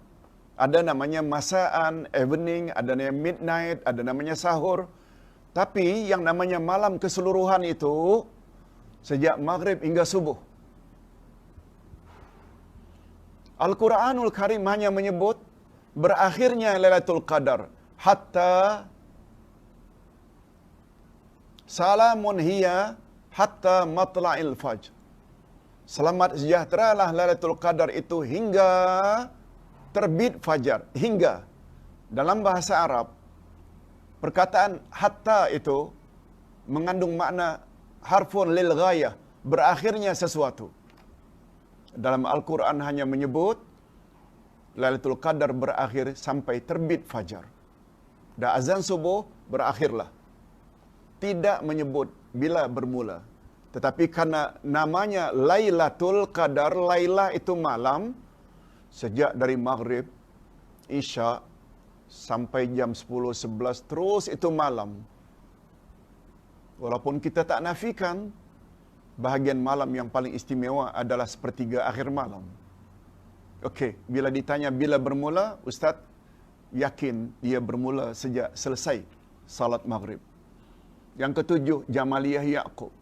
ada namanya masaan, evening, ada namanya midnight, ada namanya sahur. Tapi yang namanya malam keseluruhan itu sejak maghrib hingga subuh. Al-Quranul Karim hanya menyebut berakhirnya Lailatul Qadar hatta salamun hiya hatta matla'il fajr. Selamat sejahteralah Lailatul Qadar itu hingga terbit fajar. Hingga dalam bahasa Arab Perkataan hatta itu mengandung makna harfun lil ghayah, berakhirnya sesuatu. Dalam Al-Quran hanya menyebut Lailatul Qadar berakhir sampai terbit fajar. Dan azan subuh berakhirlah. Tidak menyebut bila bermula. Tetapi karena namanya Lailatul Qadar, Lailah itu malam, sejak dari Maghrib, Isya, sampai jam 10, 11, terus itu malam. Walaupun kita tak nafikan, bahagian malam yang paling istimewa adalah sepertiga akhir malam. Okey, bila ditanya bila bermula, Ustaz yakin dia bermula sejak selesai salat Maghrib. Yang ketujuh, Jamaliyah Ya'qub.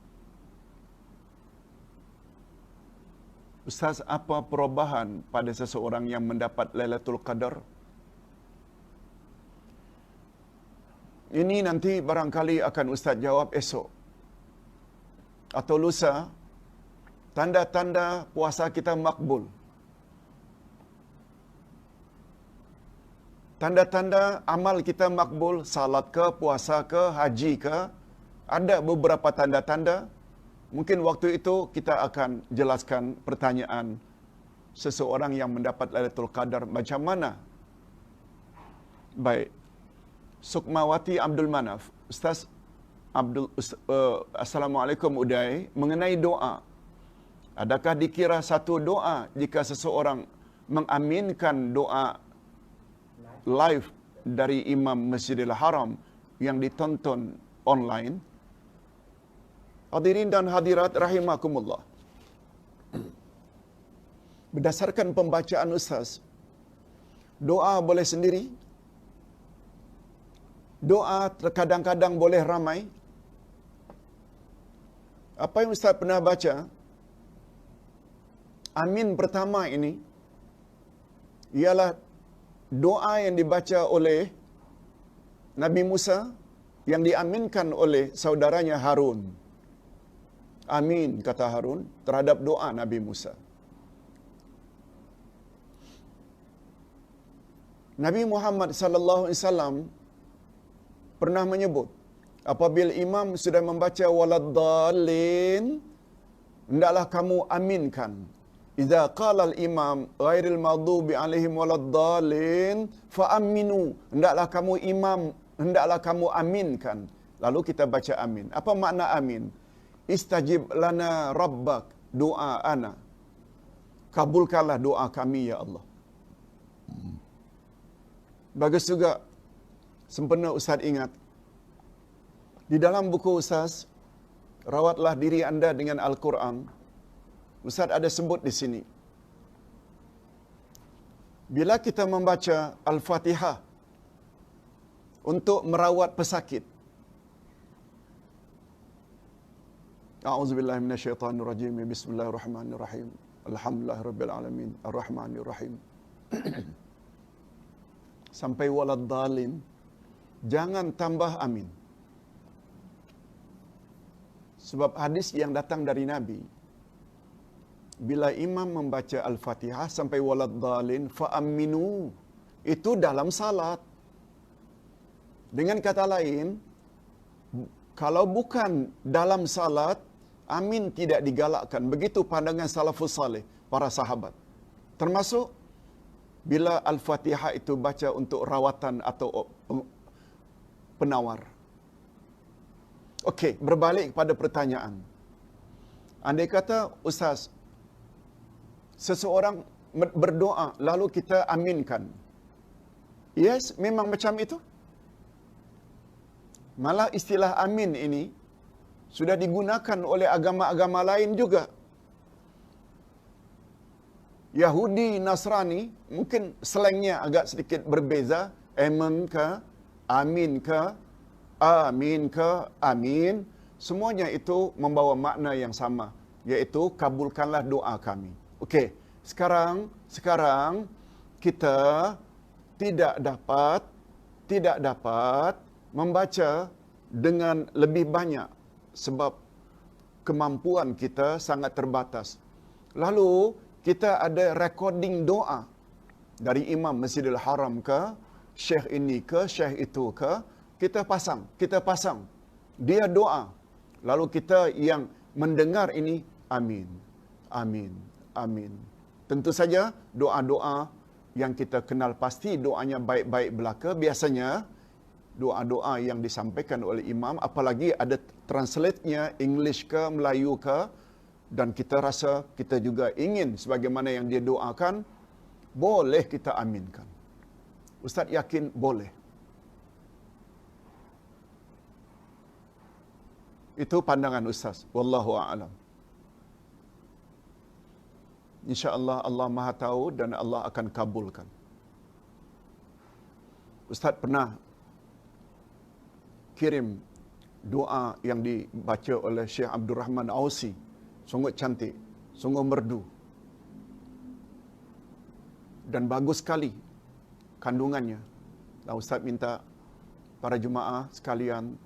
Ustaz, apa perubahan pada seseorang yang mendapat Lailatul Qadar? Ini nanti barangkali akan Ustaz jawab esok atau lusa. Tanda-tanda puasa kita makbul. Tanda-tanda amal kita makbul, salat ke, puasa ke, haji ke, ada beberapa tanda-tanda. Mungkin waktu itu kita akan jelaskan pertanyaan seseorang yang mendapat Lailatul Qadar macam mana. Baik. Sukmawati Abdul Manaf. Ustaz Assalamualaikum Uday, mengenai doa. Adakah dikira satu doa jika seseorang mengaminkan doa live dari Imam Masjidil Haram yang ditonton online? Hadirin dan hadirat rahimakumullah. Berdasarkan pembacaan Ustaz, doa boleh sendiri, doa kadang-kadang boleh ramai. Apa yang Ustaz pernah baca, amin pertama ini ialah doa yang dibaca oleh Nabi Musa yang diaminkan oleh saudaranya Harun. Amin, kata Harun terhadap doa Nabi Musa. Nabi Muhammad sallallahu alaihi wasallam pernah menyebut, apabila imam sudah membaca waladdallin, hendaklah kamu aminkan. Idza qala al-imam ghairil maghdubi alaihim waladdallin fa aminu, hendaklah kamu aminkan. Lalu kita baca amin. Apa makna amin? Istajib lana rabbak, doa ana. Kabulkanlah doa kami ya Allah. Bagus juga, sempena Ustaz ingat, di dalam buku Ustaz, Rawatlah Diri Anda dengan Al-Quran, Ustaz ada sebut di sini, bila kita membaca Al-Fatihah untuk merawat pesakit, A'udzubillahi minasyaitanirrajim, bismillahirrahmanirrahim, alhamdulillahirabbil alamin, arrahmanirrahim, sampai waladdallin, jangan tambah amin. Sebab hadis yang datang dari Nabi, bila imam membaca Al-Fatihah sampai waladdallin fa aminu, itu dalam salat. Dengan kata lain, kalau bukan dalam salat, amin tidak digalakkan. Begitu pandangan salafus salih, para sahabat. Termasuk bila Al-Fatihah itu baca untuk rawatan atau penawar. Okey, berbalik kepada pertanyaan. Andai kata, Ustaz, seseorang berdoa lalu kita aminkan. Yes, memang macam itu. Malah istilah amin ini sudah digunakan oleh agama-agama lain juga. Yahudi, Nasrani, mungkin slangnya agak sedikit berbeza. Amen ke, amin ke, amin ke, amin. Semuanya itu membawa makna yang sama, iaitu kabulkanlah doa kami. Okey, sekarang kita tidak dapat membaca dengan lebih banyak sebab kemampuan kita sangat terbatas. Lalu kita ada recording doa dari Imam Masjidil Haram ke, syekh ini ke, syekh itu ke, kita pasang. Dia doa. Lalu kita yang mendengar ini, amin, amin, amin. Tentu saja doa-doa yang kita kenal pasti doanya baik-baik belaka. Biasanya doa-doa yang disampaikan oleh imam, apalagi ada translate-nya English ke Melayu ke, dan kita rasa kita juga ingin sebagaimana yang dia doakan, boleh kita aminkan. Ustaz yakin boleh. Itu pandangan Ustaz. Wallahu a'lam. InsyaAllah Allah Maha Tahu dan Allah akan kabulkan. Ustaz pernah kirim doa yang dibaca oleh Syekh Abdul Rahman Ausi. Sungguh cantik, sungguh merdu. Dan bagus sekali kandungannya. Dan Ustaz minta para jemaah sekalian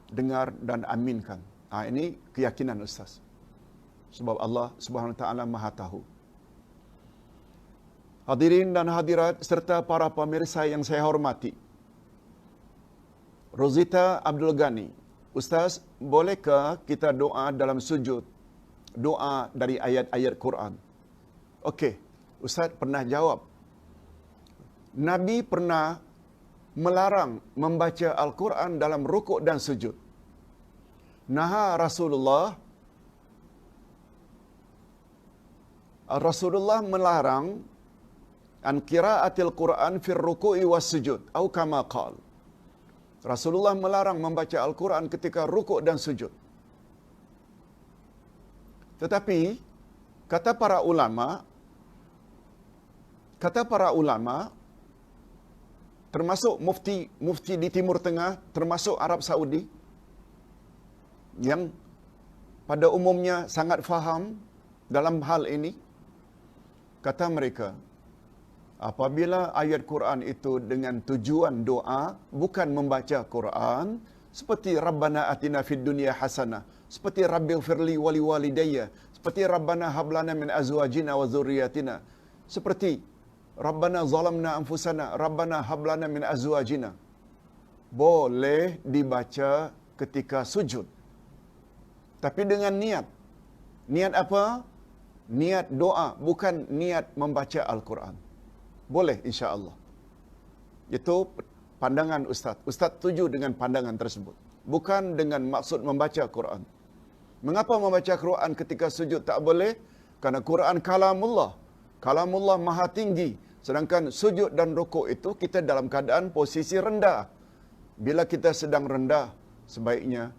dengar dan aminkan. Ini keyakinan Ustaz. Sebab Allah Subhanahu Wa Taala Maha Tahu. Hadirin dan hadirat serta para pemirsa yang saya hormati. Rozita Abdul Ghani, Ustaz, bolehkah kita doa dalam sujud? Doa dari ayat-ayat Quran. Okey, Ustaz pernah jawab. Nabi pernah melarang membaca Al-Quran dalam rukuk dan sujud. Rasulullah melarang an qiraatil Quran fir ruku'i was sujud atau kama qal. Rasulullah melarang membaca Al-Quran ketika rukuk dan sujud. Tetapi kata para ulama termasuk mufti di Timur Tengah, termasuk Arab Saudi yang pada umumnya sangat faham dalam hal ini, kata mereka, apabila ayat Quran itu dengan tujuan doa, bukan membaca Quran, seperti Rabbana atina fid dunya hasanah, seperti Rabbighfirli wali walidayya, seperti Rabbana hablana min azwajina wa dzurriyyatina, seperti Rabbana zalamna anfusana, Rabbana hablana min azwajina, boleh dibaca ketika sujud. Tapi dengan niat. Niat apa? Niat doa, bukan niat membaca Al-Quran. Boleh insya-Allah. Itu pandangan Ustaz. Ustaz setuju dengan pandangan tersebut. Bukan dengan maksud membaca Quran. Mengapa membaca Quran ketika sujud tak boleh? Karena Quran kalamullah. Kalamullah maha tinggi. Sedangkan sujud dan rukuk itu kita dalam keadaan posisi rendah. Bila kita sedang rendah, sebaiknya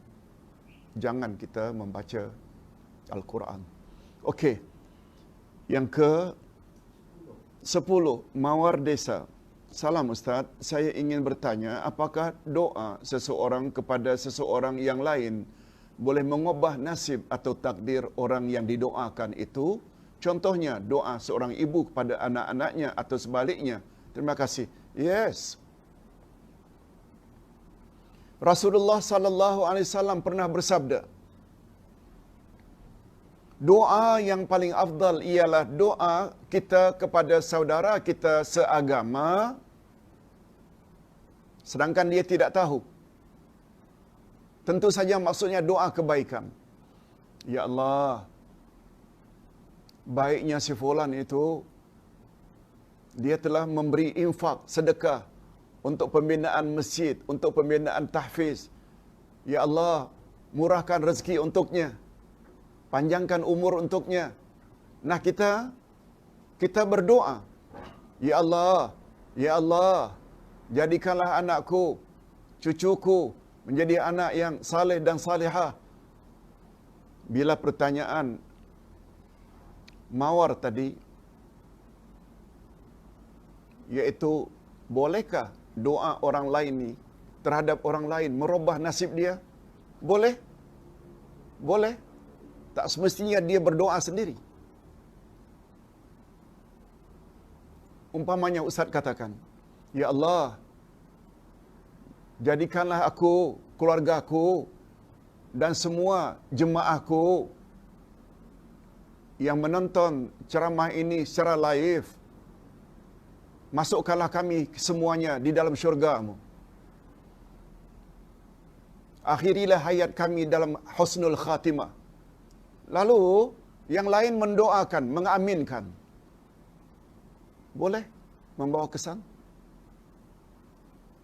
jangan kita membaca Al-Quran. Okey. Yang ke-10, Mawar Desa. Salam Ustaz, saya ingin bertanya, apakah doa seseorang kepada seseorang yang lain boleh mengubah nasib atau takdir orang yang didoakan itu? Contohnya, doa seorang ibu kepada anak-anaknya atau sebaliknya. Terima kasih. Yes. Rasulullah sallallahu alaihi wasallam pernah bersabda, doa yang paling afdal ialah doa kita kepada saudara kita seagama, sedangkan dia tidak tahu. Tentu saja maksudnya doa kebaikan. Ya Allah, baiknya si fulan itu, dia telah memberi infak, sedekah, untuk pembinaan masjid, untuk pembinaan tahfiz. Ya Allah, murahkan rezeki untuknya, panjangkan umur untuknya. Nah kita berdoa, Ya Allah, Ya Allah, jadikanlah anakku, cucuku menjadi anak yang saleh dan salihah. Bila pertanyaan Mawar tadi, yaitu bolehkah doa orang lain ni terhadap orang lain merubah nasib dia? Boleh. Boleh. Tak semestinya dia berdoa sendiri. Umpamanya Ustaz katakan, Ya Allah, jadikanlah aku, keluargaku dan semua jemaahku yang menonton ceramah ini secara live, masukkanlah kami semuanya di dalam syurga-Mu. akhirilah hayat kami dalam husnul khatimah. Lalu yang lain mendoakan, mengaminkan. Boleh membawa kesan.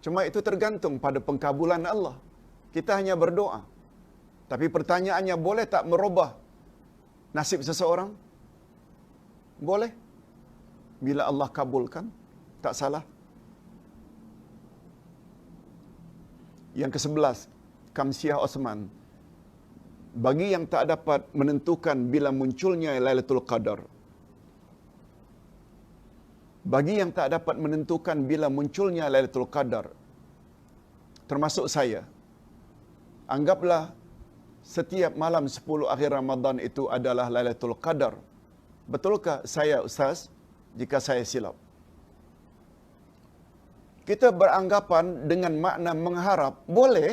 Cuma itu tergantung pada pengkabulan Allah. Kita hanya berdoa. Tapi pertanyaannya, boleh tak merubah nasib seseorang? Boleh. Bila Allah kabulkan, tak salah. Yang ke-11, Kamsiah Osman. Bagi yang tak dapat menentukan bila munculnya Lailatul Qadar. Bagi yang tak dapat menentukan bila munculnya Lailatul Qadar, termasuk saya, anggaplah setiap malam 10 akhir Ramadan itu adalah Lailatul Qadar. Betulkah saya, Ustaz, jika saya silap? Kita beranggapan dengan makna mengharap, boleh.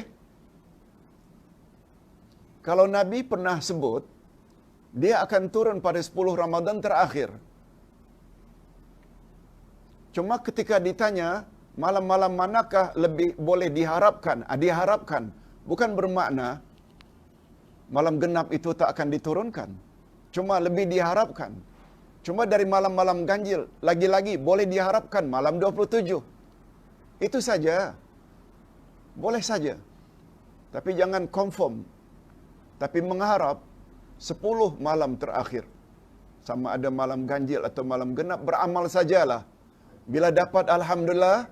Kalau Nabi pernah sebut, dia akan turun pada 10 Ramadan terakhir. Cuma ketika ditanya, malam-malam manakah lebih boleh diharapkan? Diharapkan. Bukan bermakna malam genap itu tak akan diturunkan. Cuma lebih diharapkan. Cuma dari malam-malam ganjil, lagi-lagi boleh diharapkan malam 27. Itu saja. Boleh saja. Tapi jangan confirm. Tapi mengharap 10 malam terakhir. Sama ada malam ganjil atau malam genap, beramal sajalah. Bila dapat, Alhamdulillah.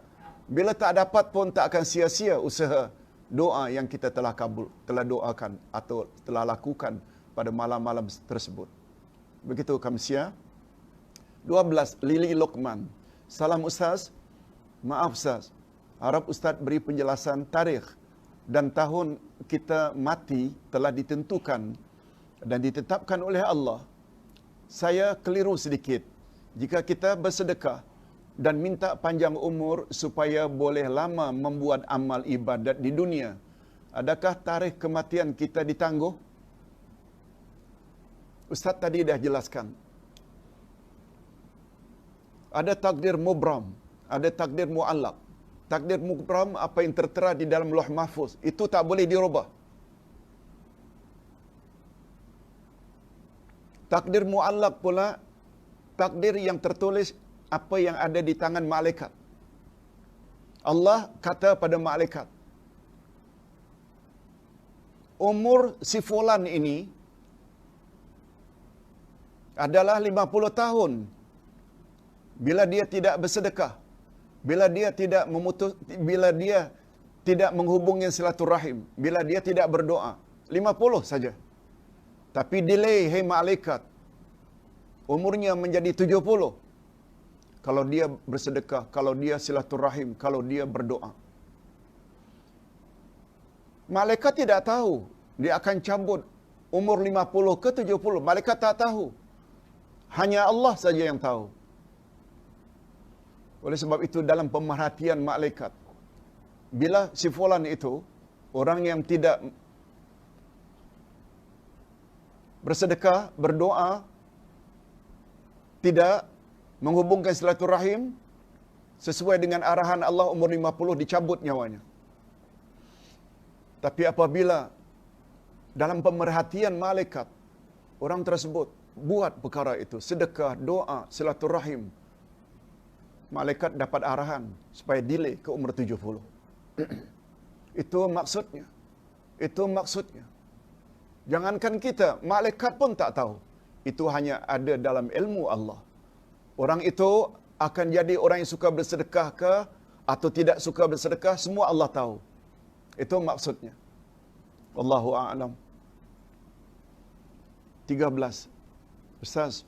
Bila tak dapat pun tak akan sia-sia usaha doa yang kita telah doakan atau telah lakukan pada malam-malam tersebut. Begitu Kamsiah. 12, Lili Lokman. Salam Ustaz. Maaf Ustaz. Harap Ustaz beri penjelasan tarikh dan tahun kita mati telah ditentukan dan ditetapkan oleh Allah. Saya keliru sedikit. Jika kita bersedekah dan minta panjang umur supaya boleh lama membuat amal ibadat di dunia, adakah tarikh kematian kita ditangguh? Ustaz tadi dah jelaskan. Ada takdir mubram, ada takdir mu'allaq. Takdir mubram apa yang tertera di dalam Lauh Mahfuz, itu tak boleh dirubah. Takdir mu'allaq pula takdir yang tertulis apa yang ada di tangan malaikat. Allah kata pada malaikat, umur si fulan ini adalah 50 tahun. Bila dia tidak bersedekah, bila dia tidak menghubungi silaturahim, bila dia tidak berdoa, 50 saja. Tapi delay, hai malaikat, umurnya menjadi 70. Kalau dia bersedekah, kalau dia silaturahim, kalau dia berdoa. Malaikat tidak tahu dia akan cabut umur 50 ke 70. Malaikat tak tahu. Hanya Allah saja yang tahu. Oleh sebab itu dalam pemerhatian malaikat, bila si fulan itu, orang yang tidak bersedekah, berdoa, tidak menghubungkan silaturahim, sesuai dengan arahan Allah, umur 50 dicabut nyawanya. Tapi apabila dalam pemerhatian malaikat, orang tersebut buat perkara itu, sedekah, doa, silaturahim, malaikat dapat arahan supaya delay ke umur 70. Itu maksudnya. Itu maksudnya. Jangankan kita, malaikat pun tak tahu. Itu hanya ada dalam ilmu Allah. Orang itu akan jadi orang yang suka bersedekah ke atau tidak suka bersedekah, semua Allah tahu. Itu maksudnya. Wallahu a'lam. 13. Ustaz,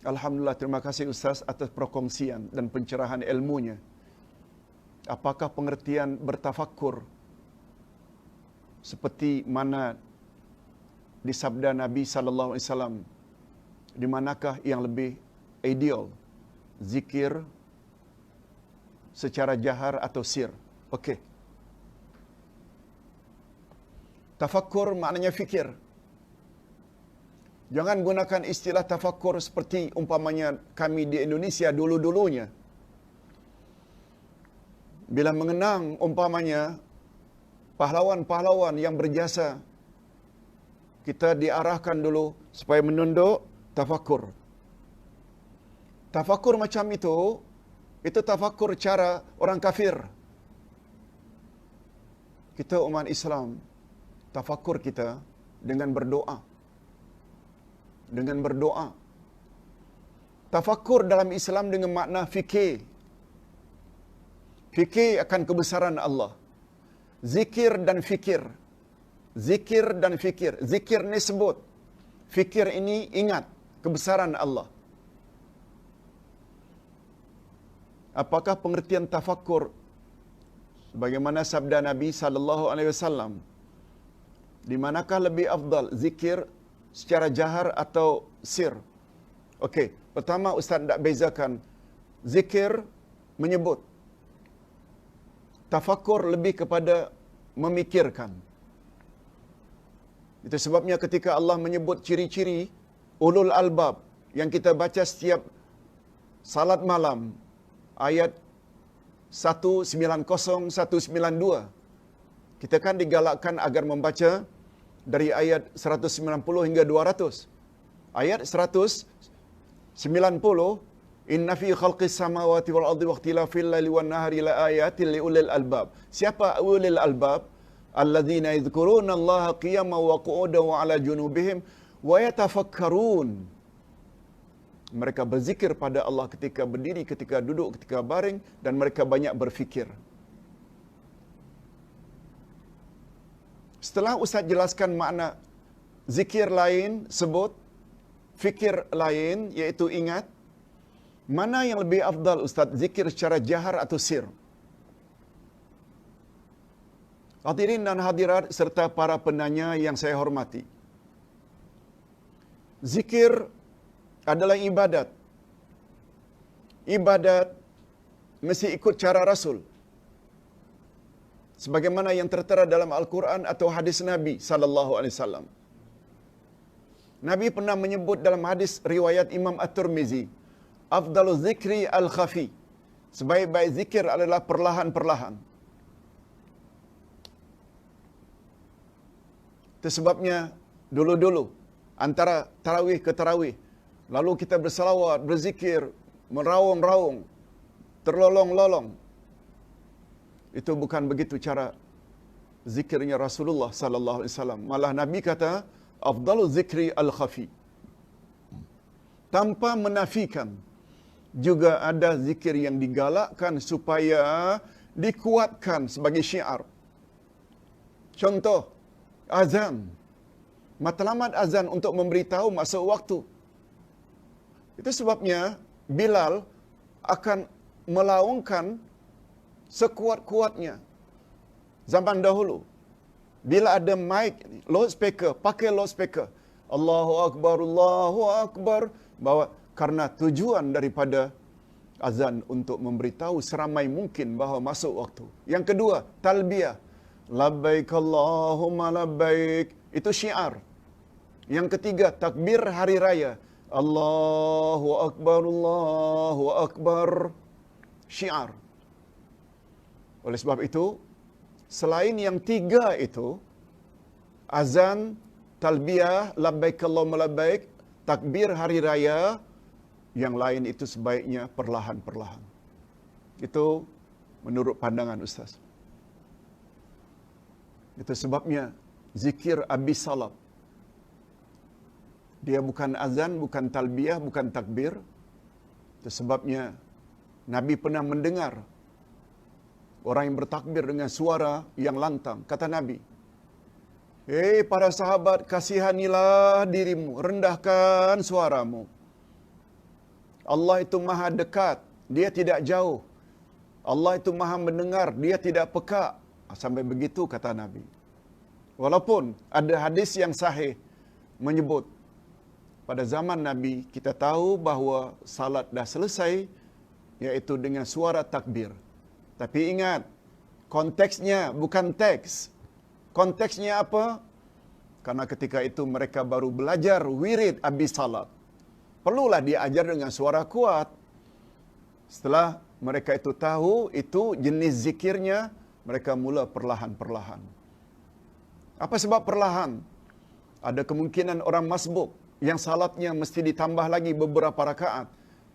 Alhamdulillah, terima kasih Ustaz atas perkongsian dan pencerahan ilmunya. Apakah pengertian bertafakkur seperti mana disabda Nabi sallallahu alaihi wasallam, di manakah yang lebih ideal? Zikir secara jahar atau sir? Okey. Tafakkur maknanya fikir. Jangan gunakan istilah tafakkur seperti umpamanya kami di Indonesia dulu-dulunya. Bila mengenang umpamanya pahlawan-pahlawan yang berjasa, kita diarahkan dulu supaya menunduk tafakur. Tafakur macam itu tafakur cara orang kafir. Kita umat Islam, tafakur kita dengan berdoa. Dengan berdoa. Tafakur dalam Islam dengan makna fikir. Fikir akan kebesaran Allah. Zikir dan fikir. Zikir dan fikir. Zikir ni sebut. Fikir ini ingat kebesaran Allah. Apakah pengertian tafakur? Sebagaimana sabda Nabi sallallahu alaihi wasallam, di manakah lebih afdal, zikir secara jahar atau sir? Okey, pertama ustaz nak bezakan zikir menyebut. Tafakur lebih kepada memikirkan. Itu sebabnya ketika Allah menyebut ciri-ciri ulul albab yang kita baca setiap salat malam, ayat 190, 192. Kita kan digalakkan agar membaca dari ayat 190 hingga 200. Ayat 190, inna fi khalqis samawati wal ardi wa ikhtilafil laili wan nahari la ayatin li ulil albab. Siapa ulil albab? Alladzina yadhkuruna Allaha qiyaman wa qu'udan wa 'ala junubihim wa yatafakkarun. Mereka berzikir pada Allah ketika berdiri, ketika duduk, ketika baring, dan mereka banyak berfikir. Setelah Ustaz jelaskan makna zikir lain sebut, fikir lain iaitu ingat, mana yang lebih afdal Ustaz, zikir secara jahar atau sir? Hadirin dan hadirat serta para penanya yang saya hormati. Zikir adalah ibadat. Ibadat mesti ikut cara Rasul. Sebagaimana yang tertera dalam Al-Quran atau hadis Nabi sallallahu alaihi wasallam. Nabi pernah menyebut dalam hadis riwayat Imam At-Tirmizi, afdalu zikri al-khafi. Sebaik-baik zikir adalah perlahan-perlahan. Itu sebabnya dulu-dulu antara tarawih ke tarawih, lalu kita bersalawat, berzikir, meraung-raung, terlolong-lolong. Itu bukan begitu cara zikirnya Rasulullah sallallahu alaihi wasallam. Malah Nabi kata, afdalu zikri al-khafi. Tanpa menafikan, juga ada zikir yang digalakkan supaya dikuatkan sebagai syiar. Contoh, azan. Matlamat azan untuk memberitahu masuk waktu. Itu sebabnya Bilal akan melaungkan sekuat-kuatnya. Zaman dahulu, bila ada mic, loudspeaker, pakai loudspeaker. Allahu Akbar, Allahu Akbar. Bahawa karena tujuan daripada azan untuk memberitahu seramai mungkin bahawa masuk waktu. Yang kedua, talbiyah. Labbaik Allahumma labbaik. Itu syiar. Yang ketiga, takbir hari raya. Allahu Akbar, Allahu Akbar. Syiar. Oleh sebab itu, selain yang tiga itu, azan, talbiyah, labbaik Allahumma labbaik, takbir hari raya, yang lain itu sebaiknya perlahan-perlahan. Itu menurut pandangan Ustaz. Itu sebabnya zikir Abi Salab. Dia bukan azan, bukan talbiyah, bukan takbir. Itu sebabnya Nabi pernah mendengar orang yang bertakbir dengan suara yang lantang. Kata Nabi, "Hei para sahabat, kasihanilah dirimu, rendahkan suaramu. Allah itu maha dekat, dia tidak jauh. Allah itu maha mendengar, dia tidak pekak." Sampai begitu kata Nabi. Walaupun ada hadis yang sahih menyebut pada zaman Nabi kita tahu bahawa salat dah selesai, iaitu dengan suara takbir. Tapi ingat, konteksnya bukan teks. Konteksnya apa? Karena ketika itu mereka baru belajar wirid Abi Salat. Perlulah diajar dengan suara kuat. Setelah mereka itu tahu itu jenis zikirnya, mereka mula perlahan-perlahan. Apa sebab perlahan? Ada kemungkinan orang masbuk yang salatnya mesti ditambah lagi beberapa rakaat.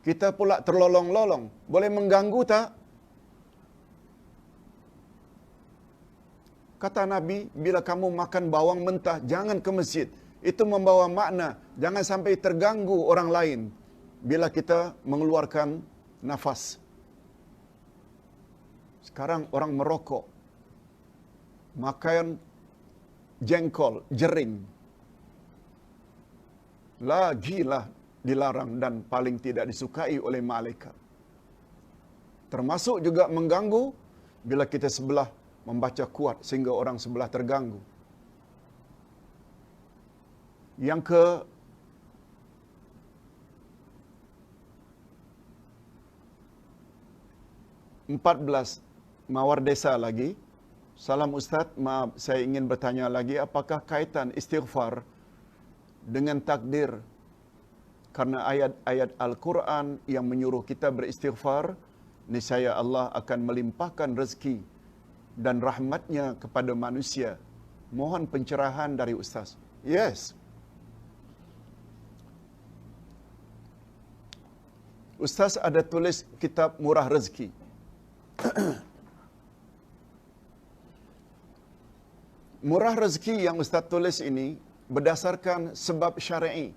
Kita pula terlolong-lolong. Boleh mengganggu tak? Kata Nabi, bila kamu makan bawang mentah, jangan ke masjid. Itu membawa makna, jangan sampai terganggu orang lain bila kita mengeluarkan nafas. Sekarang orang merokok, makan jengkol, jering. Lagilah dilarang dan paling tidak disukai oleh malaikat. Termasuk juga mengganggu bila kita sebelah membaca kuat sehingga orang sebelah terganggu. Yang ke 14 mawar desa lagi. Salam Ustaz, maaf saya ingin bertanya lagi, apakah kaitan istighfar dengan takdir? Karena ayat-ayat Al-Quran yang menyuruh kita beristighfar, niscaya Allah akan melimpahkan rezeki dan rahmatnya kepada manusia. Mohon pencerahan dari Ustaz. Yes. Ustaz ada tulis kitab Murah Rezeki. Murah rezeki yang Ustaz tulis ini berdasarkan sebab syar'i.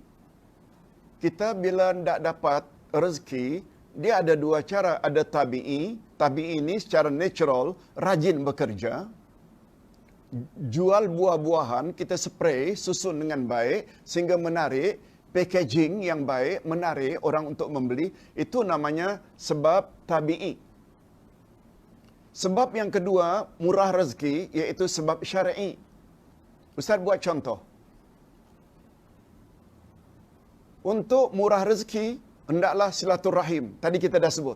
Kita bila tidak dapat rezeki, dia ada dua cara. Ada tabi'i. Tabi'i ini secara natural, rajin bekerja. Jual buah-buahan, kita spray, susun dengan baik, sehingga menarik, packaging yang baik, menarik orang untuk membeli. Itu namanya sebab tabi'i. Sebab yang kedua, murah rezeki, iaitu sebab syar'i. Ustaz buat contoh. Untuk murah rezeki, hendaklah silaturahim. Tadi kita dah sebut.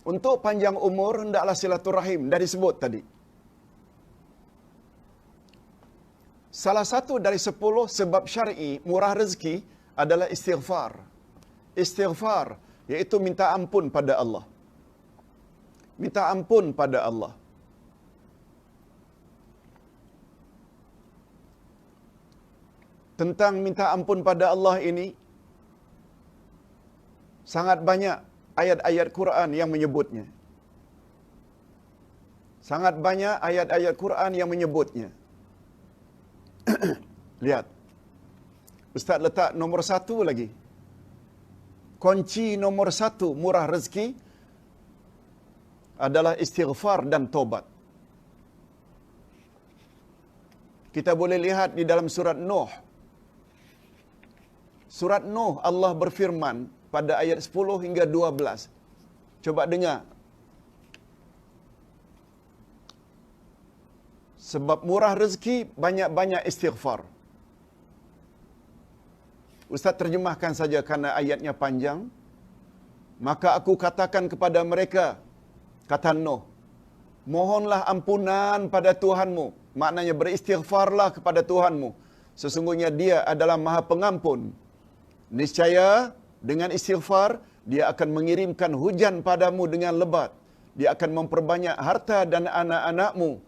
Untuk panjang umur, hendaklah silaturahim. Dah disebut tadi. Salah satu dari 10 sebab syar'i murah rezeki adalah istighfar. Istighfar, iaitu minta ampun pada Allah. Minta ampun pada Allah. Tentang minta ampun pada Allah ini, sangat banyak ayat-ayat Quran yang menyebutnya. Sangat banyak ayat-ayat Quran yang menyebutnya. Lihat. Ustaz letak nombor 1 lagi. Kunci nombor 1 murah rezeki adalah istighfar dan tobat. Kita boleh lihat di dalam surat Nuh. Surat Nuh Allah berfirman pada ayat 10 hingga 12. Coba dengar. Sebab murah rezeki, banyak-banyak istighfar. Ustaz terjemahkan saja kerana ayatnya panjang. Maka aku katakan kepada mereka, kata Nuh, mohonlah ampunan pada Tuhanmu. Maknanya beristighfarlah kepada Tuhanmu. Sesungguhnya dia adalah maha pengampun. Niscaya dengan istighfar, dia akan mengirimkan hujan padamu dengan lebat. Dia akan memperbanyak harta dan anak-anakmu.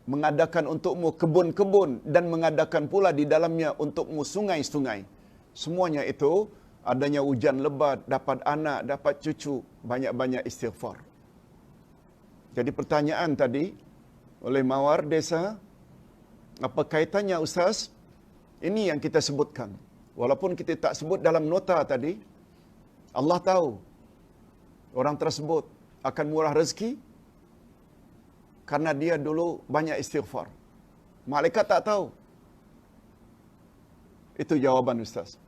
Mengadakan untukmu kebun-kebun dan mengadakan pula di dalamnya untukmu sungai-sungai. Semuanya itu adanya hujan lebat, dapat anak, dapat cucu, banyak-banyak istighfar. Jadi pertanyaan tadi oleh Mawar Desa, apa kaitannya Ustaz? Ini yang kita sebutkan. Walaupun kita tak sebut dalam nota tadi, Allah tahu orang tersebut akan murah rezeki karena dia dulu banyak istighfar. Malaikat tak tahu. Itu jawaban Ustaz.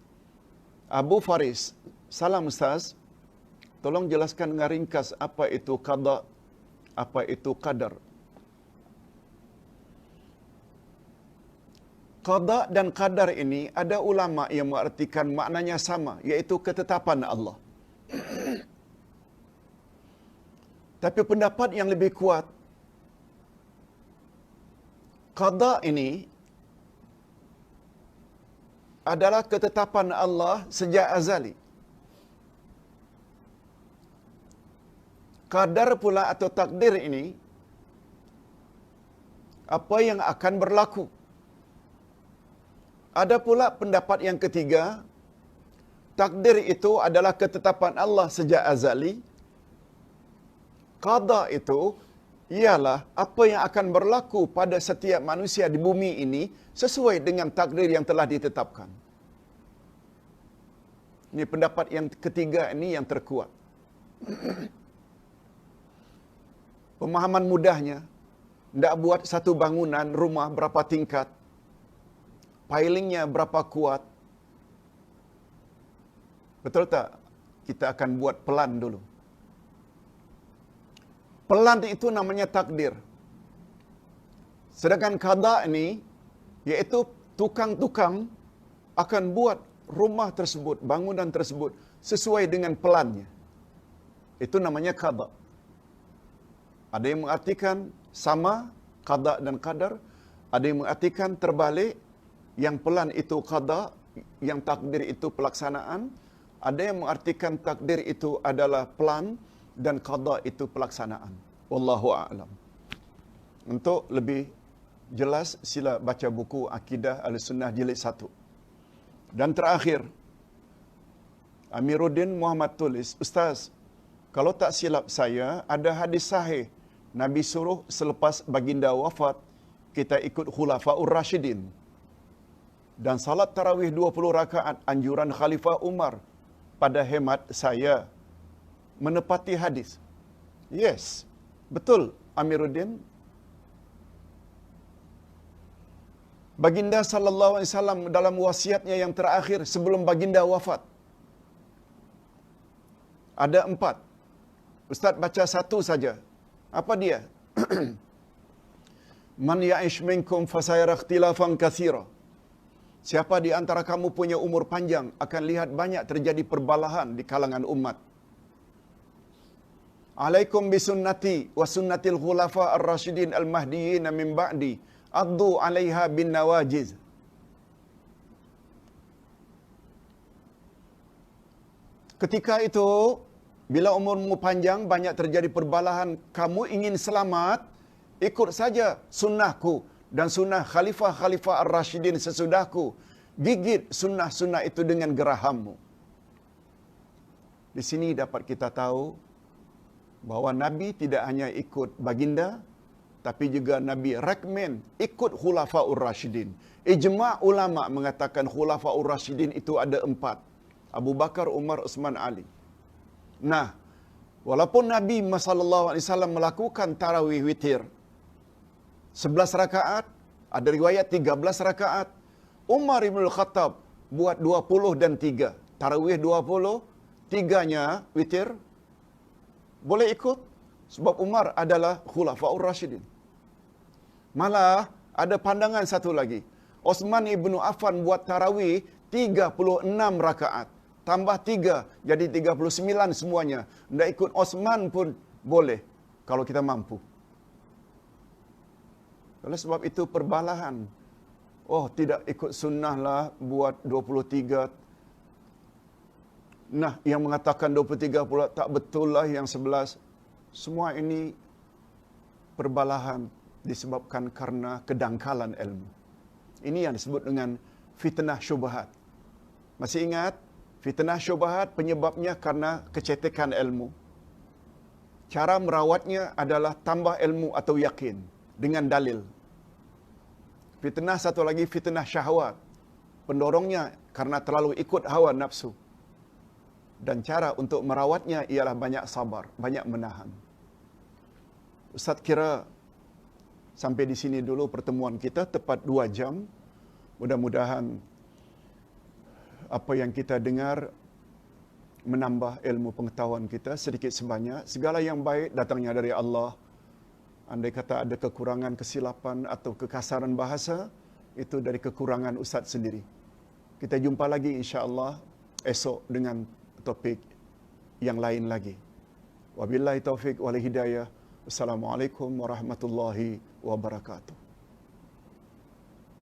Abu Faris, salam Ustaz. Tolong jelaskan dengan ringkas apa itu qada, apa itu qadar. Qada dan qadar ini ada ulama yang mengartikan maknanya sama, iaitu ketetapan Allah. Tapi pendapat yang lebih kuat, qada ini adalah ketetapan Allah sejak azali. Qadar pula atau takdir ini apa yang akan berlaku. Ada pula pendapat yang ketiga, takdir itu adalah ketetapan Allah sejak azali. Qada itu ialah apa yang akan berlaku pada setiap manusia di bumi ini sesuai dengan takdir yang telah ditetapkan. Ini pendapat yang ketiga ini yang terkuat. Pemahaman mudahnya, tidak buat satu bangunan rumah berapa tingkat, pilingnya berapa kuat. Betul tak? Kita akan buat pelan dulu. Pelan itu namanya takdir. Sedangkan qada ini, iaitu tukang-tukang akan buat rumah tersebut, bangunan tersebut sesuai dengan pelannya. Itu namanya qada. Ada yang mengartikan sama qada dan qadar, ada yang mengartikan terbalik, yang pelan itu qada, yang takdir itu pelaksanaan. Ada yang mengartikan takdir itu adalah pelan dan qada itu pelaksanaan. Wallahu a'lam. Untuk lebih jelas sila baca buku Akidah Ahlussunnah jilid 1. Dan terakhir, Amiruddin Muhammad tulis, Ustaz, kalau tak silap saya, ada hadis sahih Nabi suruh selepas baginda wafat kita ikut Khulafaur Rasyidin. Dan salat tarawih 20 rakaat anjuran Khalifah Umar. Pada hemat saya menepati hadis. Yes, betul Amiruddin. Baginda sallallahu alaihi wasallam dalam wasiatnya yang terakhir sebelum baginda wafat, ada 4. Ustaz baca satu saja. Apa dia? Man ya'ish minkum fasayara ikhtilafan katsira. Siapa di antara kamu punya umur panjang akan lihat banyak terjadi perbalahan di kalangan umat. Alaikum bisunnati wa sunnatil khulafa ar-rasyidin al-mahdiyyin min ba'di addu 'alaiha bin nawajiz. Ketika itu, bila umurmu panjang, banyak terjadi perbalahan, kamu ingin selamat, ikut saja sunnahku dan sunnah khalifah-khalifah ar-rasyidin sesudahku. Gigit sunnah-sunnah itu dengan gerahammu. Di sini dapat kita tahu bahawa Nabi tidak hanya ikut baginda, tapi juga Nabi recommend ikut khulafaur rasyidin. Ijma' ulama mengatakan khulafaur rasyidin itu ada 4. Abu Bakar, Umar, Uthman, Ali. Nah, walaupun Nabi sallallahu alaihi wasallam melakukan tarawih witir 11 rakaat, ada riwayat 13 rakaat. Umar Ibn Khattab buat 20 dan 3. Tarawih 20, 3-nya witir. Boleh ikut sebab Umar adalah Khulafaur Rasyidin. Malah ada pandangan satu lagi. Osman Ibn Affan buat tarawih 36 rakaat. Tambah 3 jadi 39 semuanya. Tidak ikut Osman pun boleh kalau kita mampu. Oleh sebab itu perbalahan. Oh, tidak ikut sunnah lah buat 23. Nah, yang mengatakan 23 pula tak betul lah yang 11. Semua ini perbalahan disebabkan karena kedangkalan ilmu. Ini yang disebut dengan fitnah syubhat. Masih ingat? Fitnah syubhat penyebabnya karena kecetekan ilmu. Cara merawatnya adalah tambah ilmu atau yakin dengan dalil. Fitnah satu lagi fitnah syahwat. Pendorongnya karena terlalu ikut hawa nafsu. Dan cara untuk merawatnya ialah banyak sabar, banyak menahan. Ustaz kira sampai di sini dulu pertemuan kita, tepat 2 jam. Mudah-mudahan apa yang kita dengar menambah ilmu pengetahuan kita sedikit sebanyak. Segala yang baik datangnya dari Allah. Andai kata ada kekurangan, kesilapan atau kekasaran bahasa, itu dari kekurangan Ustaz sendiri. Kita jumpa lagi insya-Allah esok dengan topik yang lain lagi. Wabillahi taufik wal hidayah. Assalamualaikum warahmatullahi wabarakatuh.